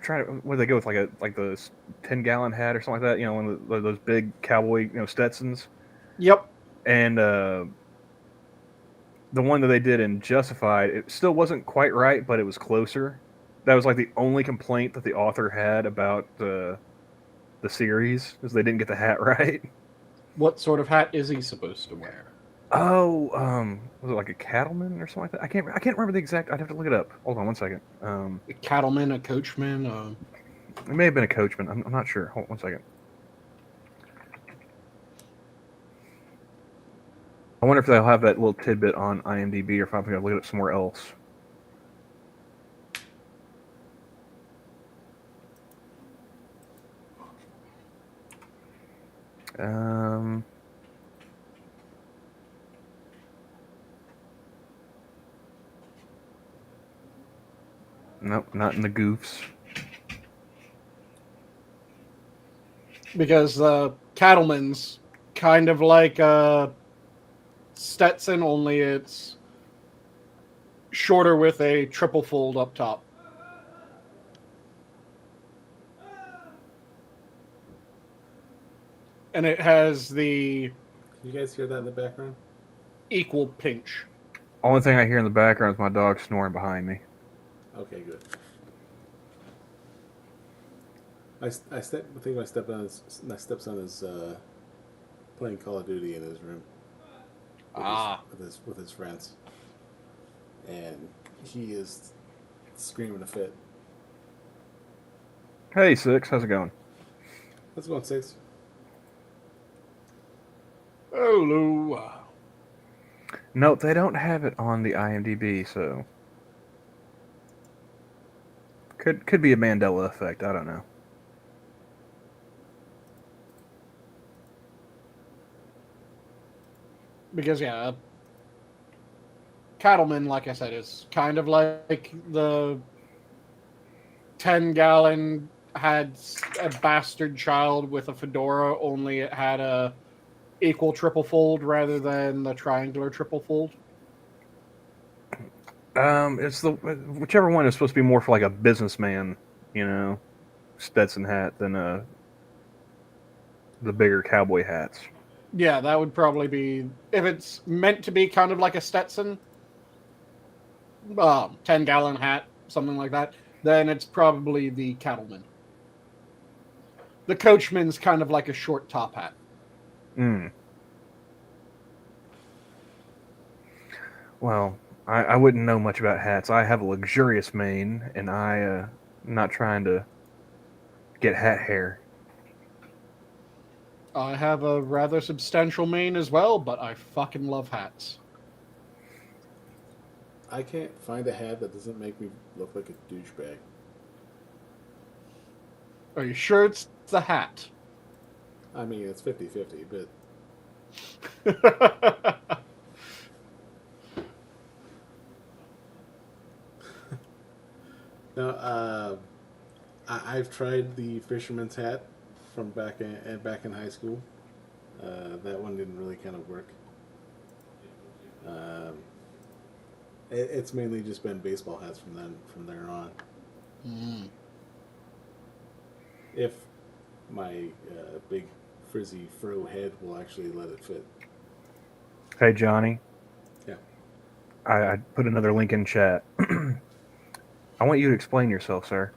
Trying to where they go with like the 10-gallon hat or something like that. You know, one of those big cowboy Stetsons. Yep. And the one that they did in Justified, it still wasn't quite right, but it was closer. That was like the only complaint that the author had about the series, is they didn't get the hat right. What sort of hat is he supposed to wear? Oh, was it like a cattleman or something like that? I can't remember the exact. I'd have to look it up. Hold on one second. A cattleman, a coachman. It may have been a coachman. I'm not sure. Hold on one second. I wonder if they'll have that little tidbit on IMDb, or if I'm going to look it up somewhere else. Nope, not in the goofs. Because cattleman's kind of like Stetson, only it's shorter with a triple fold up top. And it has the... You guys hear that in the background? Equal pinch. Only thing I hear in the background is my dog snoring behind me. Okay, good. I think my stepson is playing Call of Duty in his room. With his friends, and he is screaming a fit. Hey, Six, how's it going? How's it going, Six? Hello. No, they don't have it on the IMDb, so could be a Mandela effect. I don't know. Because cattleman, like I said, is kind of like the 10-gallon had a bastard child with a fedora, only it had a equal triple fold rather than the triangular triple fold. It's the whichever one is supposed to be more for like a businessman, Stetson hat than the bigger cowboy hats. Yeah, that would probably be, if it's meant to be kind of like a Stetson, 10-gallon hat, something like that, then it's probably the cattleman. The coachman's kind of like a short top hat. Well, I wouldn't know much about hats. I have a luxurious mane, and I'm not trying to get hat hair. I have a rather substantial mane as well, but I fucking love hats. I can't find a hat that doesn't make me look like a douchebag. Are you sure it's the hat? I mean, it's 50-50, but no. I've tried the fisherman's hat from back in high school. That one didn't really kind of work. It's mainly just been baseball hats from there on. Mm. If my big frizzy fro head will actually let it fit. Hey, Johnny. Yeah. I put another link in chat. I want you to explain yourself, sir.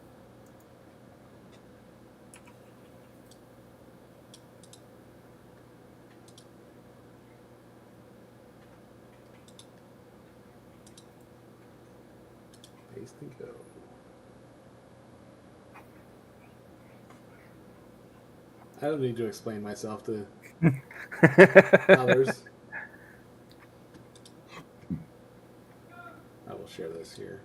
Paste and go. I don't need to explain myself to others. I will share this here.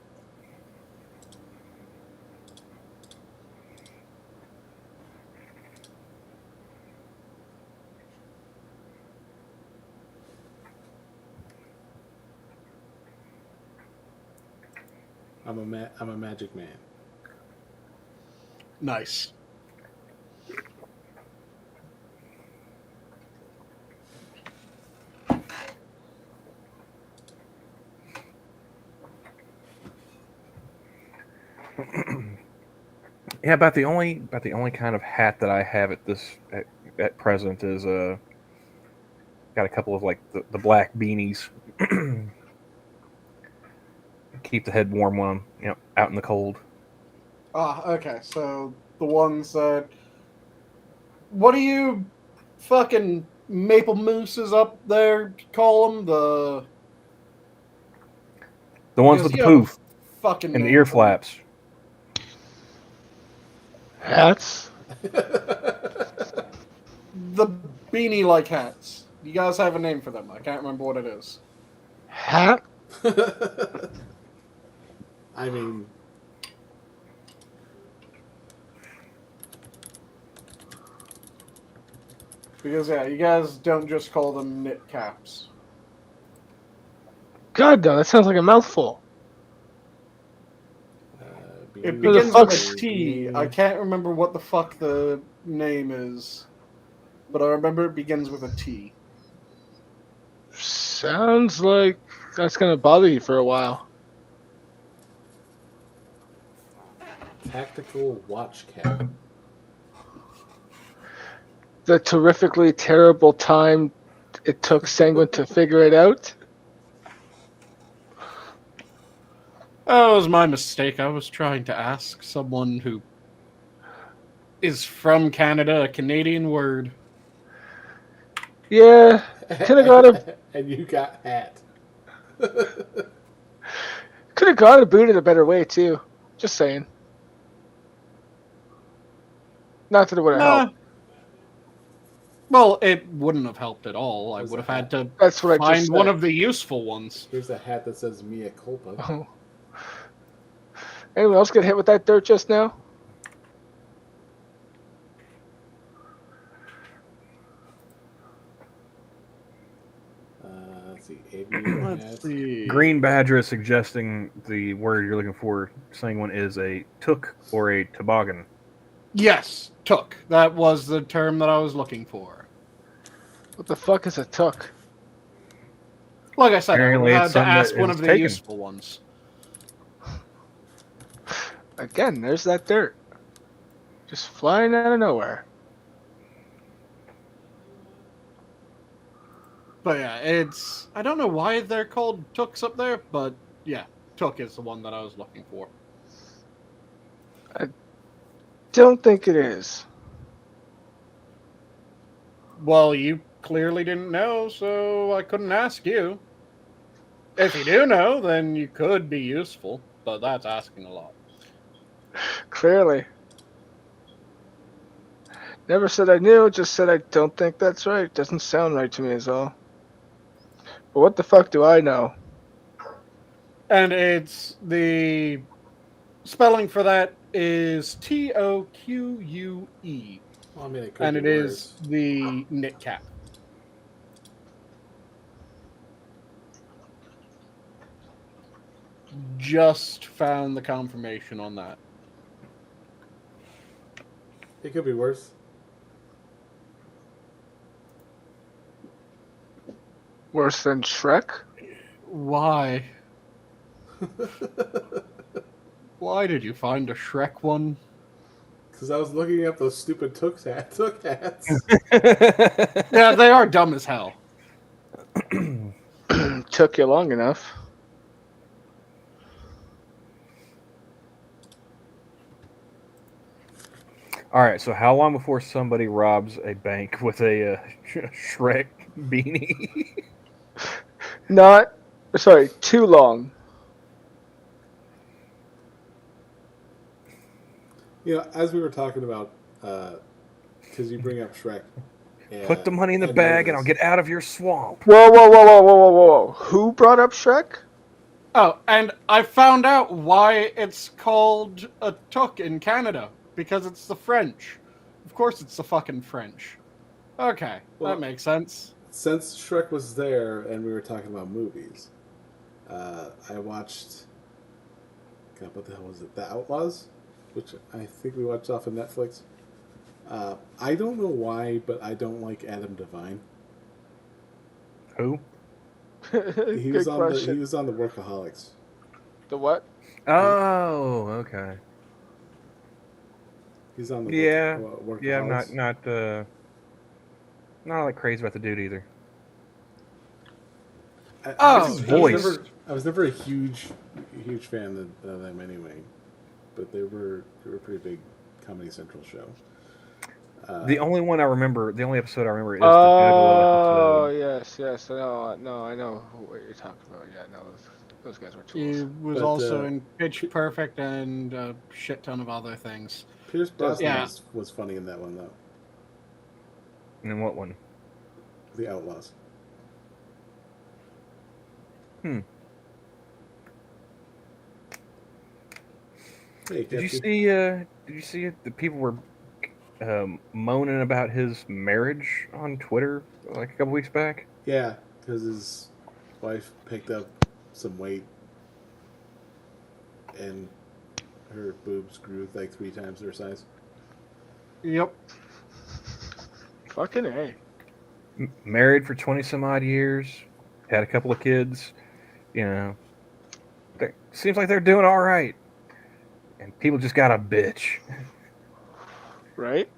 I'm a magic man. Nice. Yeah, about the only kind of hat that I have at present is got a couple of like the black beanies. Keep the head warm when I'm out in the cold. Okay, so the ones that... What do you fucking maple mooses up there call them? The ones Because with the you have a poof fucking and the name ear for them. flaps. Hats? The beanie-like hats. You guys have a name for them. I can't remember what it is. Hat? I mean, Because, you guys don't just call them knit caps. God, no, that sounds like a mouthful. It beanie- begins fuck's- with a T. beanie- I can't remember what the fuck the name is. But I remember it begins with a T. Sounds like that's gonna bother you for a while. Tactical watch cap. The terrifically terrible time it took Sanguine to figure it out. Oh, it was my mistake. I was trying to ask someone who is from Canada a Canadian word. Yeah, could have got a And you got hat. could have got a booted a better way too. Just saying. Not that it would have helped. Well, it wouldn't have helped at all. I There's would a have had to That's what I find just one said. of the useful ones. Here's a hat that says Mea Culpa. Oh. Anyone else get hit with that dirt just now? Let's see. Aviator hat. Let's see. Green Badger is suggesting the word you're looking for, saying one is a took or a toboggan. Yes, took. That was the term that I was looking for. What the fuck is a took? Like I said, Apparently I it's had to something that ask one is of the taken. useful ones. Again, there's that dirt. Just flying out of nowhere. But yeah, it's... I don't know why they're called tooks up there, but yeah, took is the one that I was looking for. Don't think it is. Well, you clearly didn't know, so I couldn't ask you. If you do know, then you could be useful, but that's asking a lot. Clearly. Never said I knew, just said I don't think that's right. Doesn't sound right to me is all. But what the fuck do I know? And it's the spelling for that is Toque, Well, I mean, it could and be it is worse. the knit cap. Just found the confirmation on that. It could be worse. Worse than Shrek? Why? Why did you find a Shrek one? Because I was looking up those stupid took hats. Yeah, they are dumb as hell. Took you long enough. All right, so how long before somebody robs a bank with a Shrek beanie? Too long. You know, as we were talking about, because you bring up Shrek. Put the money in the bag and I'll get out of your swamp. Whoa, whoa, whoa, whoa, whoa, whoa, whoa. Who brought up Shrek? Oh, and I found out why it's called a took in Canada. Because it's the French. Of course it's the fucking French. Okay, Well, that makes sense. Since Shrek was there and we were talking about movies, I watched. God, what the hell was it? The Outlaws, which I think we watched off of Netflix. I don't know why, but I don't like Adam Devine. Who? He was on the Workaholics. The what? Oh, okay. He's on the Workaholics. Yeah, I'm not like crazy about the dude either. Oh, his voice. I was never a huge fan of them anyway, but they were a pretty big Comedy Central show. The only one I remember, the only episode I remember is the Oh, Juggalo episode. yes. No, I know what you're talking about. Yeah, no, those guys were He tools. was But, also in Pitch Perfect and a shit ton of other things. Pierce Brosnan Yeah. was funny in that one though. And then what one? The Outlaws. Hmm. Hey, Did you Jesse. see? Did you see it? The people were moaning about his marriage on Twitter like a couple weeks back. Yeah, because his wife picked up some weight and her boobs grew like 3 times their size. Yep. Fucking A. Married for 20 some odd years, had a couple of kids. You know, seems like they're doing all right, and people just got a bitch. Right?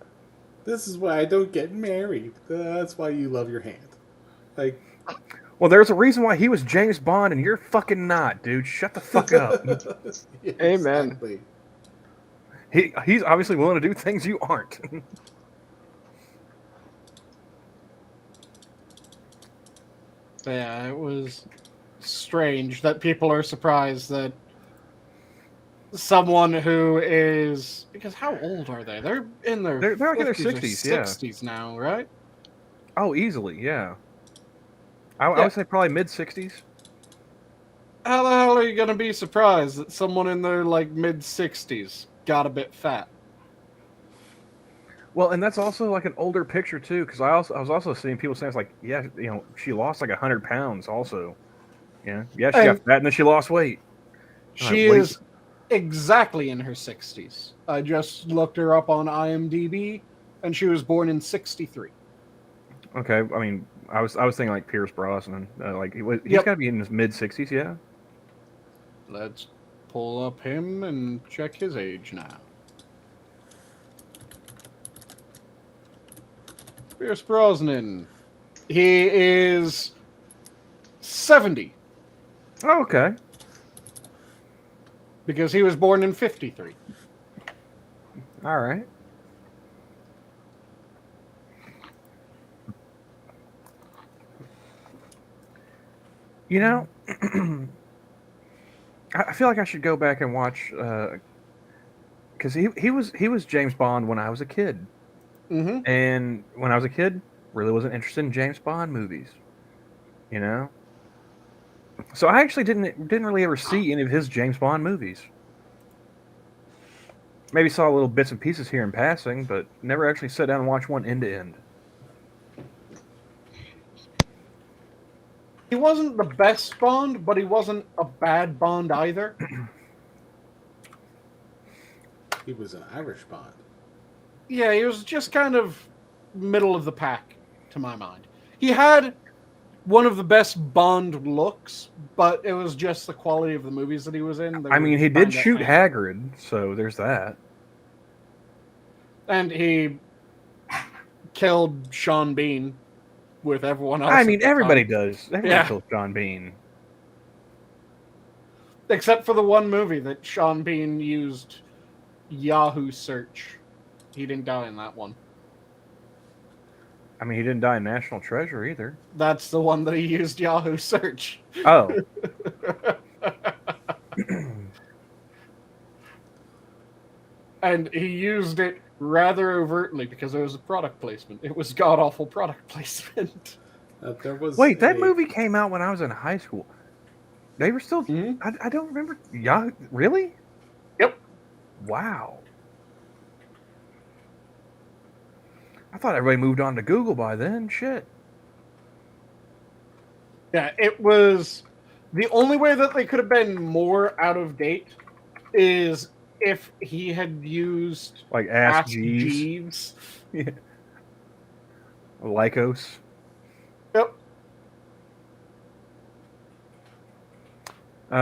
This is why I don't get married. That's why you love your hand. Like, Well, there's a reason why he was James Bond and you're fucking not, dude. Shut the fuck up. yeah, Amen. Exactly. He's obviously willing to do things you aren't. But yeah, it was strange that people are surprised that someone who is... Because how old are they? They're in their They're like in their 50s or 60s, yeah. 60s now, right? Oh, easily, yeah. I Yeah. would say probably mid-60s. How the hell are you gonna be surprised that someone in their like mid-60s got a bit fat? Well, and that's also like an older picture too, because I was also seeing people saying it's like, yeah, she lost like 100 pounds also. Yeah, she got And fat and then she lost weight. I'm like, she what? is exactly in her 60s. I just looked her up on IMDb, and she was born in 63. Okay, I mean, I was thinking like Pierce Brosnan, like he's Yep. got to be in his mid-60s, yeah. Let's pull up him and check his age now. Pierce Brosnan. He is 70 Oh, okay. because he was born in 53. All right. You know, I feel like I should go back and watch because he was James Bond when I was a kid, Mm-hmm. and when I was a kid, really wasn't interested in James Bond movies. You know, so I actually didn't really ever see any of his James Bond movies. Maybe saw little bits and pieces here in passing, but never actually sat down and watched one end to end. He wasn't the best Bond, but he wasn't a bad Bond either. He was an Irish Bond. Yeah, he was just kind of middle of the pack, to my mind. He had one of the best Bond looks, but it was just the quality of the movies that he was in. They I were mean, he kinda did shoot eh. Hagrid, so there's that. And he killed Sean Bean with everyone else. I at mean, the everybody time. does. Everybody Yeah. kills John Bean. Except for the one movie that Sean Bean used Yahoo search. He didn't die in that one. I mean, he didn't die in National Treasure either. That's the one that he used Yahoo search. Oh. And he used it rather overtly because it was a product placement. It was god awful product placement. There was Wait, that movie came out when I was in high school. They were still. Mhm. I don't remember. Yeah, really? Yep. Wow. I thought everybody moved on to Google by then. Shit. Yeah, it was the only way that they could have been more out of date is if he had used Like Ask Ask Jeeves. Jeeves. Yeah. Lycos. Yep.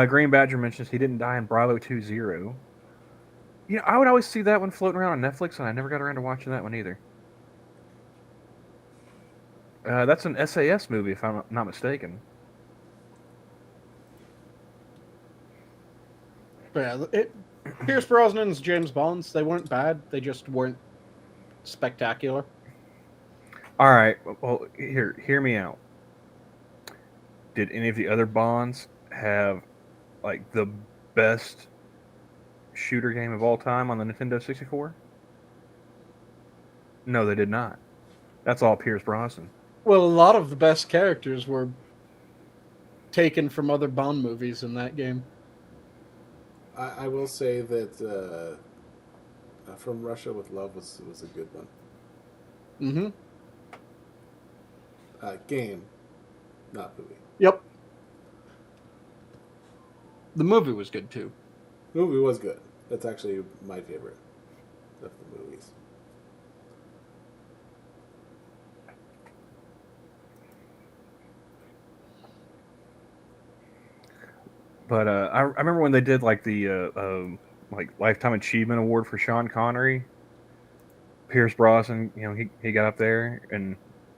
Green Badger mentions he didn't die in Bravo 2-0. You know, I would always see that one floating around on Netflix, and I never got around to watching that one either. That's an SAS movie, if I'm not mistaken. But yeah, Pierce Brosnan's James Bonds, they weren't bad. They just weren't spectacular. All right. Well, hear me out. Did any of the other Bonds have like the best shooter game of all time on the Nintendo 64? No, they did not. That's all Pierce Brosnan. Well, a lot of the best characters were taken from other Bond movies in that game. I will say that From Russia with Love was a good one. Mm-hmm. Game, not movie. Yep. The movie was good too. Movie was good. That's actually my favorite of the movies. But I remember when they did like the like Lifetime Achievement Award for Sean Connery. Pierce Brosnan, he got up there and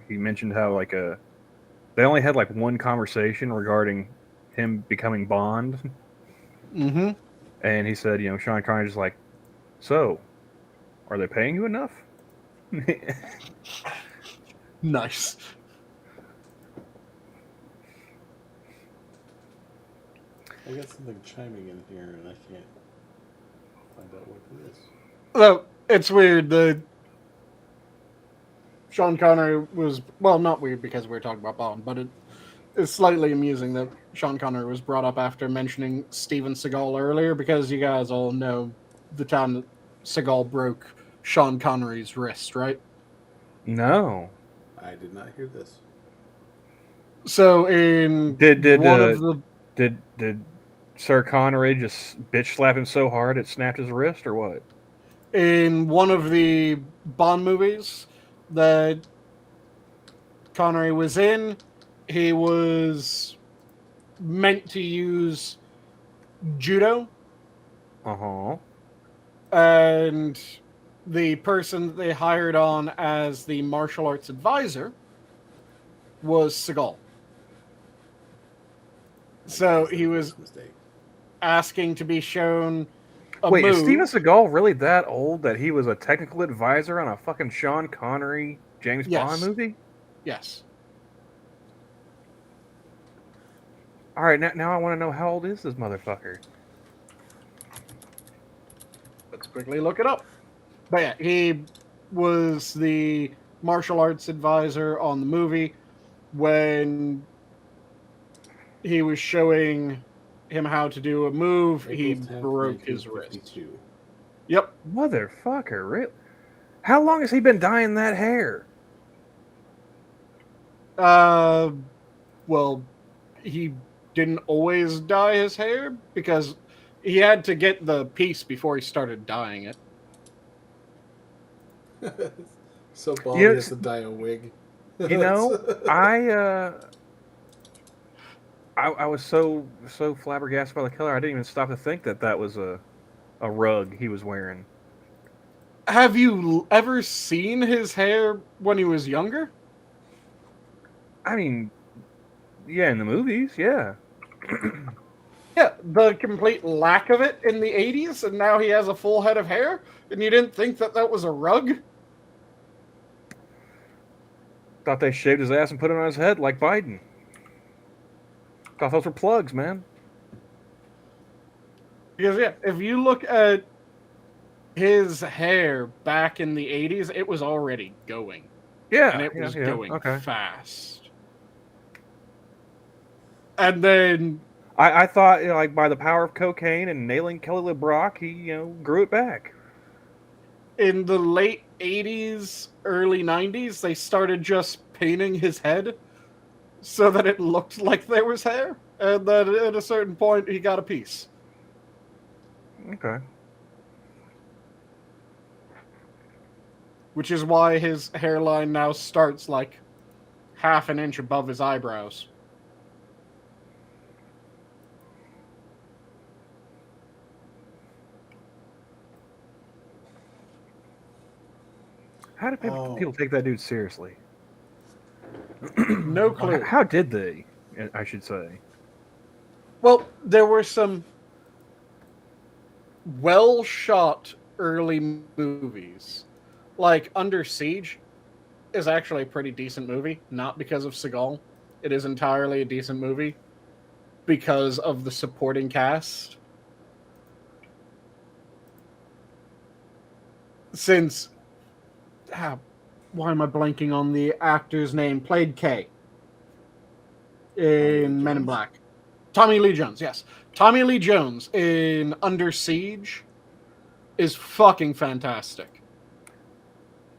he mentioned how like they only had like one conversation regarding him becoming Bond, Mm-hmm. and he said, Sean Connery just like, so, are they paying you enough? Nice. I got something chiming in here and I can't find out what it is. Well, it's weird. Sean Connery was, well, not weird because we were talking about Bond, but it's slightly amusing that Sean Connery was brought up after mentioning Steven Seagal earlier, because you guys all know the time that Seagal broke Sean Connery's wrist, right? No. I did not hear this. So in Did one of the did Sir Connery just bitch slap him so hard it snapped his wrist, or what? in one of the Bond movies that Connery was in, he was meant to use judo, Uh-huh. and the person that they hired on as the martial arts advisor was Seagal. So That's he the was first mistake. asking to be shown a Wait, move. is Steven Seagal really that old that he was a technical advisor on a fucking Sean Connery James Bond Yes. movie? Yes. All right, now I want to know, how old is this motherfucker? Let's quickly look it up. But yeah, he was the martial arts advisor on the movie when he was showing him how to do a move. He April 10th, broke his wrist. 1952. Yep. Motherfucker, really? How long has he been dyeing that hair? Well, he didn't always dye his hair because he had to get the piece before he started dyeing it. So Bond You know, has to dye a wig. You know, I was so flabbergasted by the color, I didn't even stop to think that was a rug he was wearing. Have you ever seen his hair when he was younger? I mean, yeah, in the movies, yeah. Yeah, the complete lack of it in the 80s, and now he has a full head of hair, and you didn't think that was a rug? Thought they shaved his ass and put it on his head like Biden. Thought those were plugs, man. Because, yeah, if you look at his hair back in the 80s, it was already going. Yeah, And it was yeah, going okay. fast. And then I thought, like, by the power of cocaine and nailing Kelly LeBrock, he, grew it back. in the late 80s, early 90s, they started just painting his head so that it looked like there was hair. And then at a certain point, he got a piece. Okay. Which is why his hairline now starts like half an inch above his eyebrows. How did people take that dude seriously? No clue. How did they, I should say? Well, there were some well-shot early movies. Like Under Siege is actually a pretty decent movie, not because of Seagal. It is entirely a decent movie because of the supporting cast. Since why am I blanking on the actor's name? Played K in Men in Black. Tommy Lee Jones, yes. Tommy Lee Jones in Under Siege is fucking fantastic.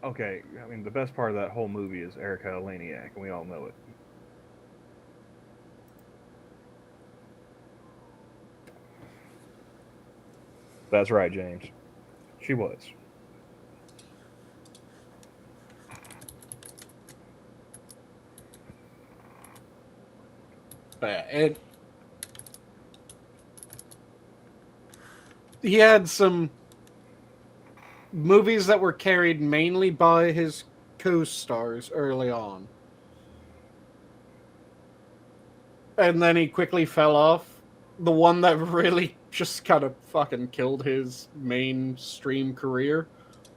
Okay, I mean, the best part of that whole movie is Erica Eleniak, and we all know it. That's right, James. She was. But he had some movies that were carried mainly by his co-stars early on. And then he quickly fell off. The one that really just kind of fucking killed his mainstream career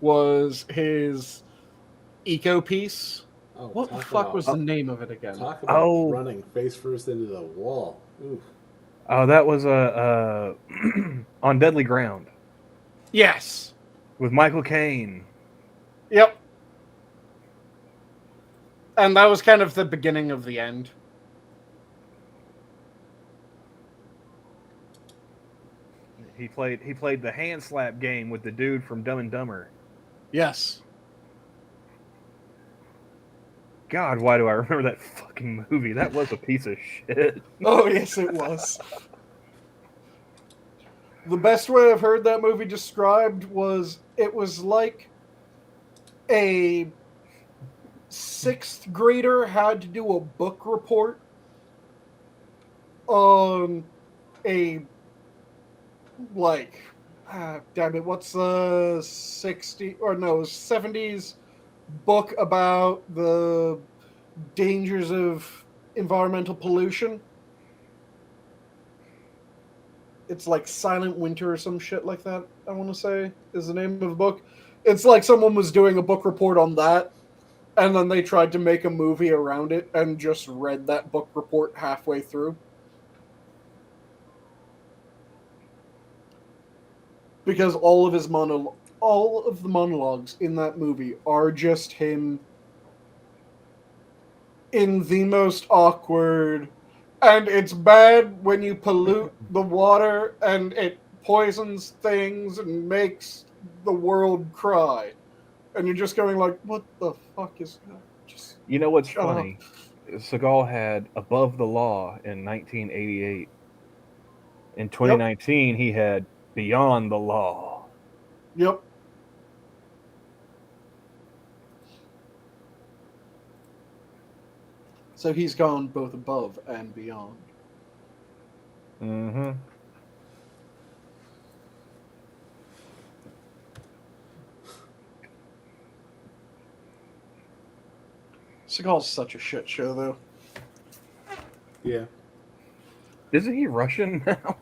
was his eco piece. Oh, What the fuck was the name of it again? Talk about running face first into the wall. Oof. Oh, that was On Deadly Ground Yes. with Michael Caine. Yep. And that was kind of the beginning of the end. He played the hand slap game with the dude from Dumb and Dumber. Yes. God, why do I remember that fucking movie? That was a piece of shit. Oh, yes, it was. The best way I've heard that movie described was it was like a 6th grader had to do a book report on a, like, damn it, what's the 70s book about the dangers of environmental pollution? It's like Silent Winter or some shit like that, I want to say, is the name of the book. It's like someone was doing a book report on that, and then they tried to make a movie around it and just read that book report halfway through. Because all of the monologues in that movie are just him in the most awkward, and it's bad when you pollute the water and it poisons things and makes the world cry. And you're just going like, what the fuck is that? Just You know what's shut up. funny? Seagal had Above the Law in 1988. In 2019, he had Beyond the Law. Yep. So he's gone both above and beyond. Mm-hmm. Seagal's such a shit show, though. Yeah. Isn't he Russian now?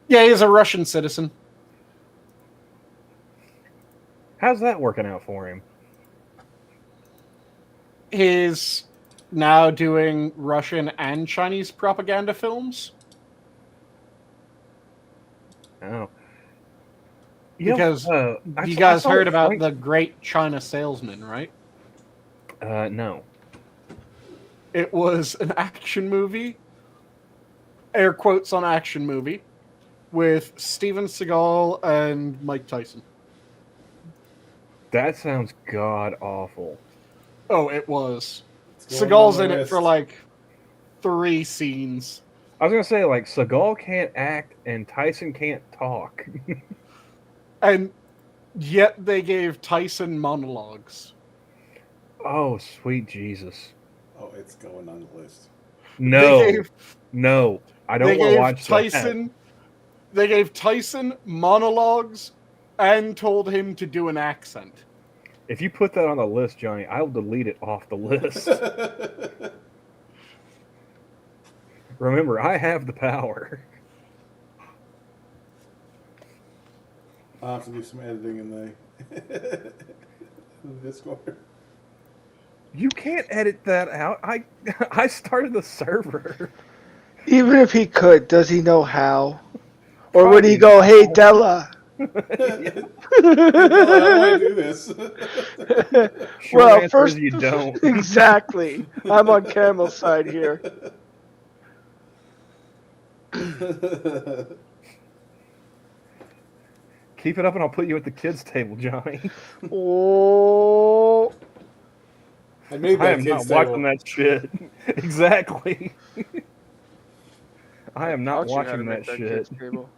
Yeah, he's a Russian citizen. How's that working out for him? He's now doing Russian and Chinese propaganda films. Oh. Because I you guys saw heard a about Frank- the Great China Salesman, right? No. It was an action movie, air quotes on action movie, with Steven Seagal and Mike Tyson. That sounds god awful. Oh, it was. It's going Seagal's on in my it for list. like 3 scenes. I was gonna say, like, Seagal can't act and Tyson can't talk. And yet they gave Tyson monologues. Oh, sweet Jesus. Oh, it's going on the list. No. No. I don't want to watch Tyson. They gave Tyson monologues and told him to do an accent. that. If you put that on the list, Johnny, I'll delete it off the list. Remember, I have the power. I'll have to do some editing in the Discord. You can't edit that out. I started the server. Even if he could, does he know how? Or would he Probably go, "Hey, Della"? How do I do this? Short Well, answer first, is you don't. exactly. I'm on Camel's side here. Keep it up and I'll put you at the kids' table, Johnny. Oh, I made that I am not kid's watching table. that shit. Exactly. I am not taught you how to watching make that kid's shit. table.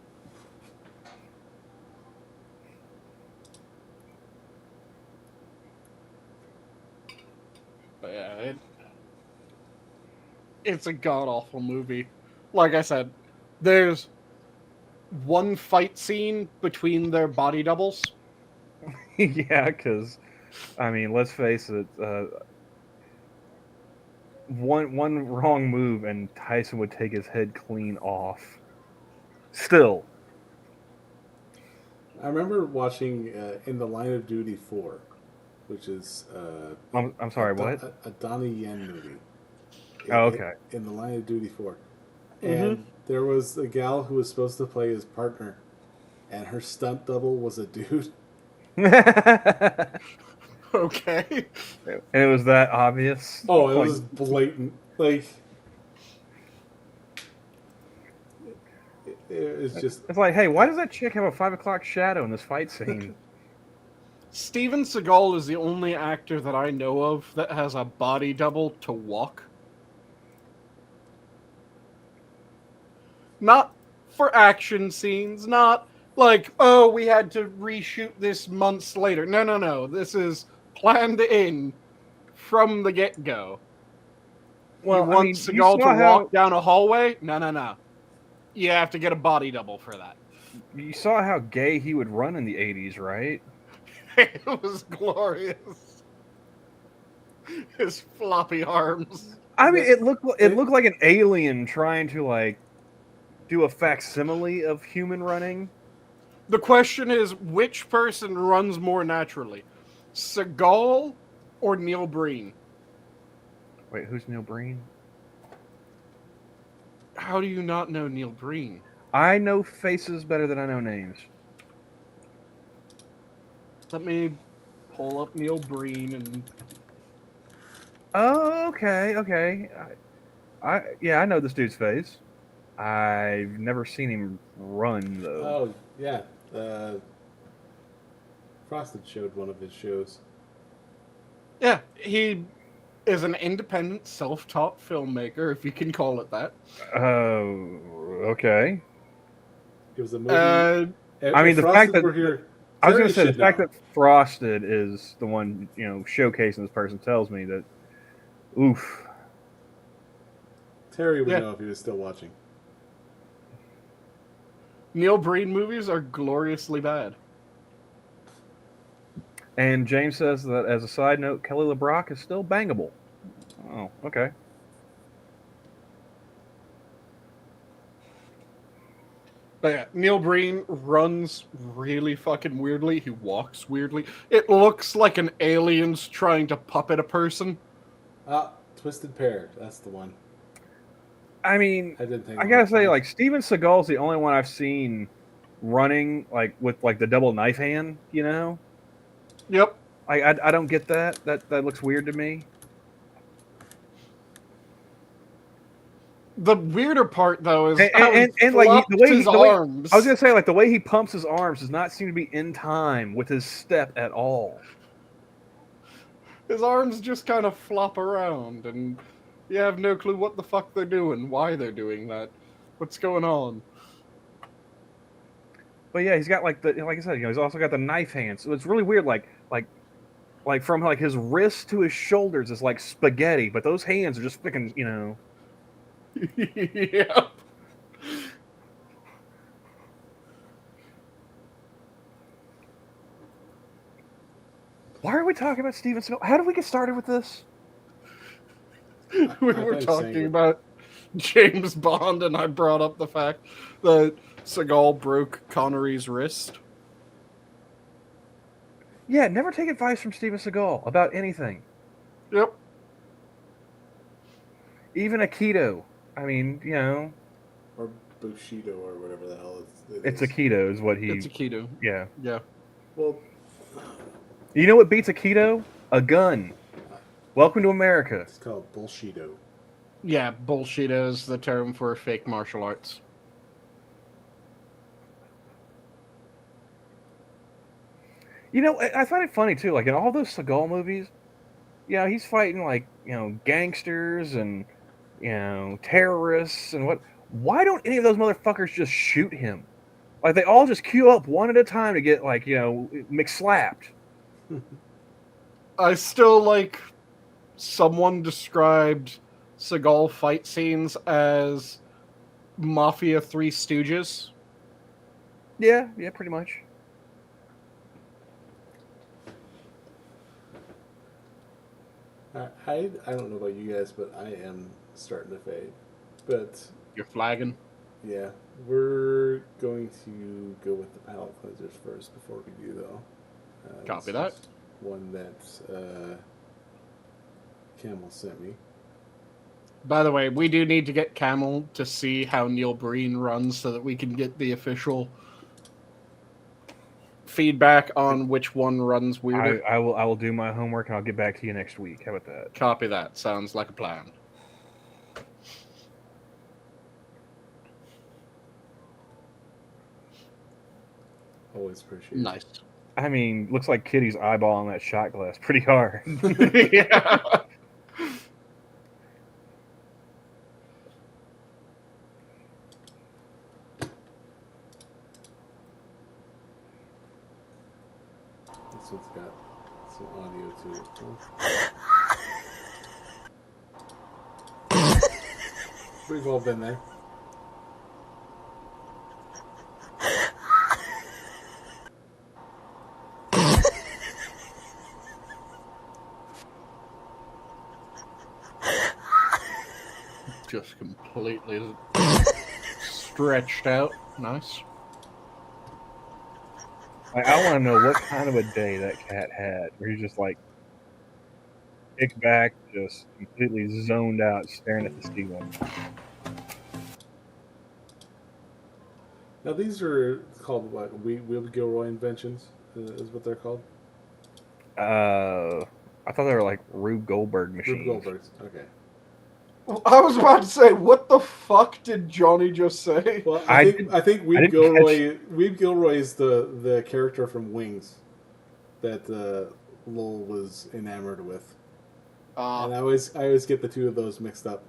But yeah, it's a god awful movie. Like I said, there's one fight scene between their body doubles. Yeah, because, I mean, let's face it, one wrong move and Tyson would take his head clean off. Still. I remember watching In the Line of Duty 4, which is I'm sorry, what? a Donnie Yen movie. Oh, okay. In the Line of Duty 4. Mm-hmm. And there was a gal who was supposed to play his partner, and her stunt double was a dude. Okay. And it was that obvious. Oh, it Like, was blatant. Like, it was just. it's like, hey, why does that chick have a 5 o'clock shadow in this fight scene? Steven Seagal is the only actor that I know of that has a body double to walk. Not for action scenes, not like, oh, we had to reshoot this months later. No, no, no. This is planned in from the get-go. Well, You I want mean, you Seagal to saw walk how down a hallway? No, no, no. You have to get a body double for that. you saw how gay he would run in the 80s, right? It was glorious. His floppy arms. I mean, it looked like an alien trying to like do a facsimile of human running. The question is, which person runs more naturally? Seagal or Neil Breen? Wait, who's Neil Breen? How do you not know Neil Breen? I know faces better than I know names. Let me pull up Neil Breen and... Oh, okay, okay. Yeah, I know this dude's face. I've never seen him run though. Oh, yeah. Frosted showed one of his shows. Yeah, he is an independent, self-taught filmmaker, if you can call it that. Oh, okay. It was a movie. I mean, the fact that were here, I was going to Terry say the should fact know. that Frosted is the one, you know, showcasing this person tells me that, oof. Terry would Yeah. know if he was still watching. Neil Breen movies are gloriously bad. And James says that as a side note, Kelly LeBrock is still bangable. Oh, okay. But yeah, Neil Breen runs really fucking weirdly. He walks weirdly. It looks like an alien's trying to puppet a person. Twisted Pair. That's the one. I mean, I didn't think. I gotta say, like, Steven Seagal's the only one I've seen running like with like the double knife hand. You know, Yep. I don't get that. That looks weird to me. The weirder part, though, is And how he like flops the way his arms. I was gonna say, like, the way he pumps his arms does not seem to be in time with his step at all. His arms just kind of flop around, and you have no clue what the fuck they're doing, why they're doing that, what's going on. But yeah, he's got like I said, you know, he's also got the knife hand. So it's really weird. Like from like his wrist to his shoulders is like spaghetti, but those hands are just freaking, you know. Yep. Why are we talking about Steven Seagal? How did we get started with this? We were talking about James Bond, and I brought up the fact that Seagal broke Connery's wrist. Yeah, never take advice from Steven Seagal about anything. Yep. Even Aikido. I mean, you know. Or Bushido or whatever the hell It's Aikido is what he... It's Aikido. Yeah. Yeah. Well... You know what beats Aikido? A gun. Welcome to America. It's called Bullshido. Yeah, bullshit is the term for fake martial arts. You know, I find it funny, too. Like, in all those Seagal movies, yeah, he's fighting, like, you know, gangsters and, you know, terrorists and what... Why don't any of those motherfuckers just shoot him? Like, they all just queue up one at a time to get, like, you know, McSlapped. I still like... Someone described Seagal fight scenes as Mafia Three Stooges. Yeah, pretty much. I don't know about you guys, but I am starting to fade. But You're flagging. yeah, we're going to go with the palate cleansers first before we do though. Copy This that. is one that Camel sent me. By the way, we do need to get Camel to see how Neil Breen runs so that we can get the official feedback on which one runs weirder. I will do my homework and I'll get back to you next week. How about that? Copy that. Sounds like a plan. Always appreciate it. Nice. I mean, looks like Kitty's eyeballing that shot glass pretty hard. Yeah. This one's got some audio to it. We've all been there. Just completely stretched out. Nice. Like, I want to know what kind of a day that cat had, where he's just like kicked back, just completely zoned out, staring at the ceiling. Now these are called what? Will Gilroy inventions is what they're called. I thought they were like Rube Goldberg machines. Rube Goldbergs. Okay. I was about to say, what the fuck did Johnny just say? Well, I think Weeb didn't Gilroy is the character from Wings that Lowell was enamored with, and I always get the two of those mixed up.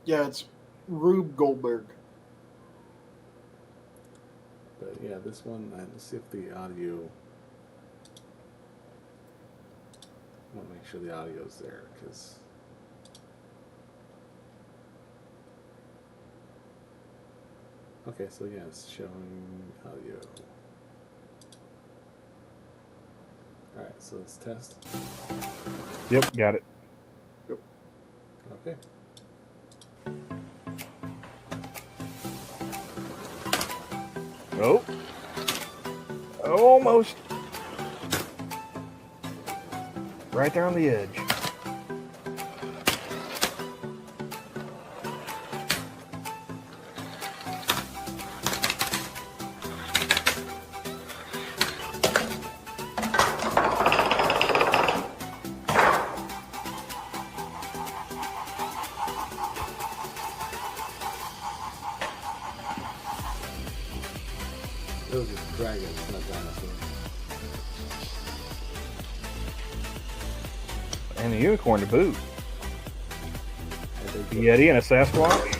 Yeah, it's Rube Goldberg. But yeah, this one. Let's see if the audio. I want to make sure the audio's there because. Okay, so yeah, it's showing audio. Alright, so let's test. Yep, got it. Okay. Oh. Almost. Right there on the edge. Those are dragons, not dinosaurs. And a unicorn to boot. I think A Yeti and a Sasquatch.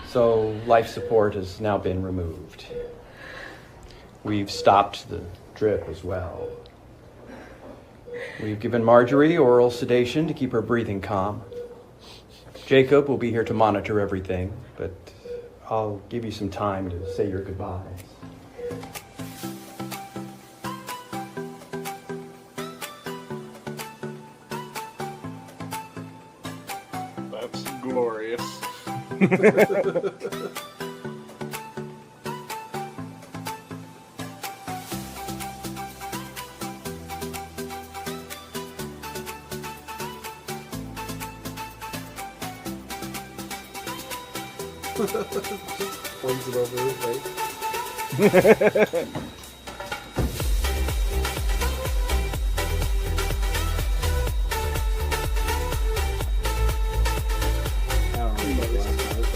So life support has now been removed. We've stopped the drip as well. We've given Marjorie oral sedation to keep her breathing calm. Jacob will be here to monitor everything, but I'll give you some time to say your goodbyes. That's glorious. points it over his face. I don't remember the last part.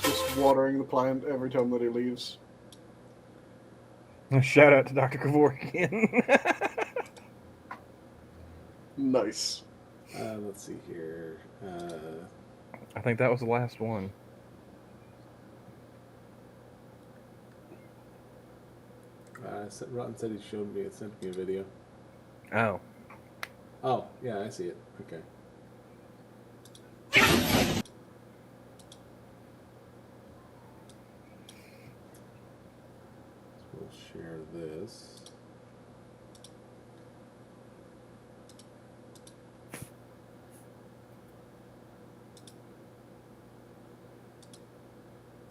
Just watering the plant every time that he leaves. Shout out to Dr. Kevorkian. Nice. Let's see here. I think that was the last one. Rotten said he sent me a video. Oh. Oh, yeah, I see it. Okay. We'll share this.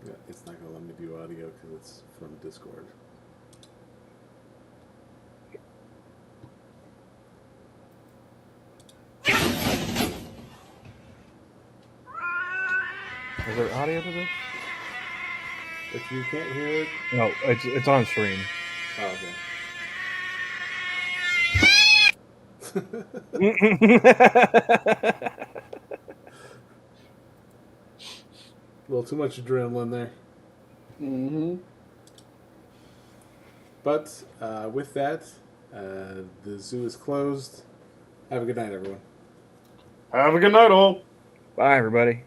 Yeah, it's not going to let me do audio because it's from Discord. Is there audio to this? If you can't hear it, No, it's on stream. oh, okay. A little too much adrenaline there. Mm-hmm. But with that, the zoo is closed. Have a good night, everyone. Have a good night, all. Bye, everybody.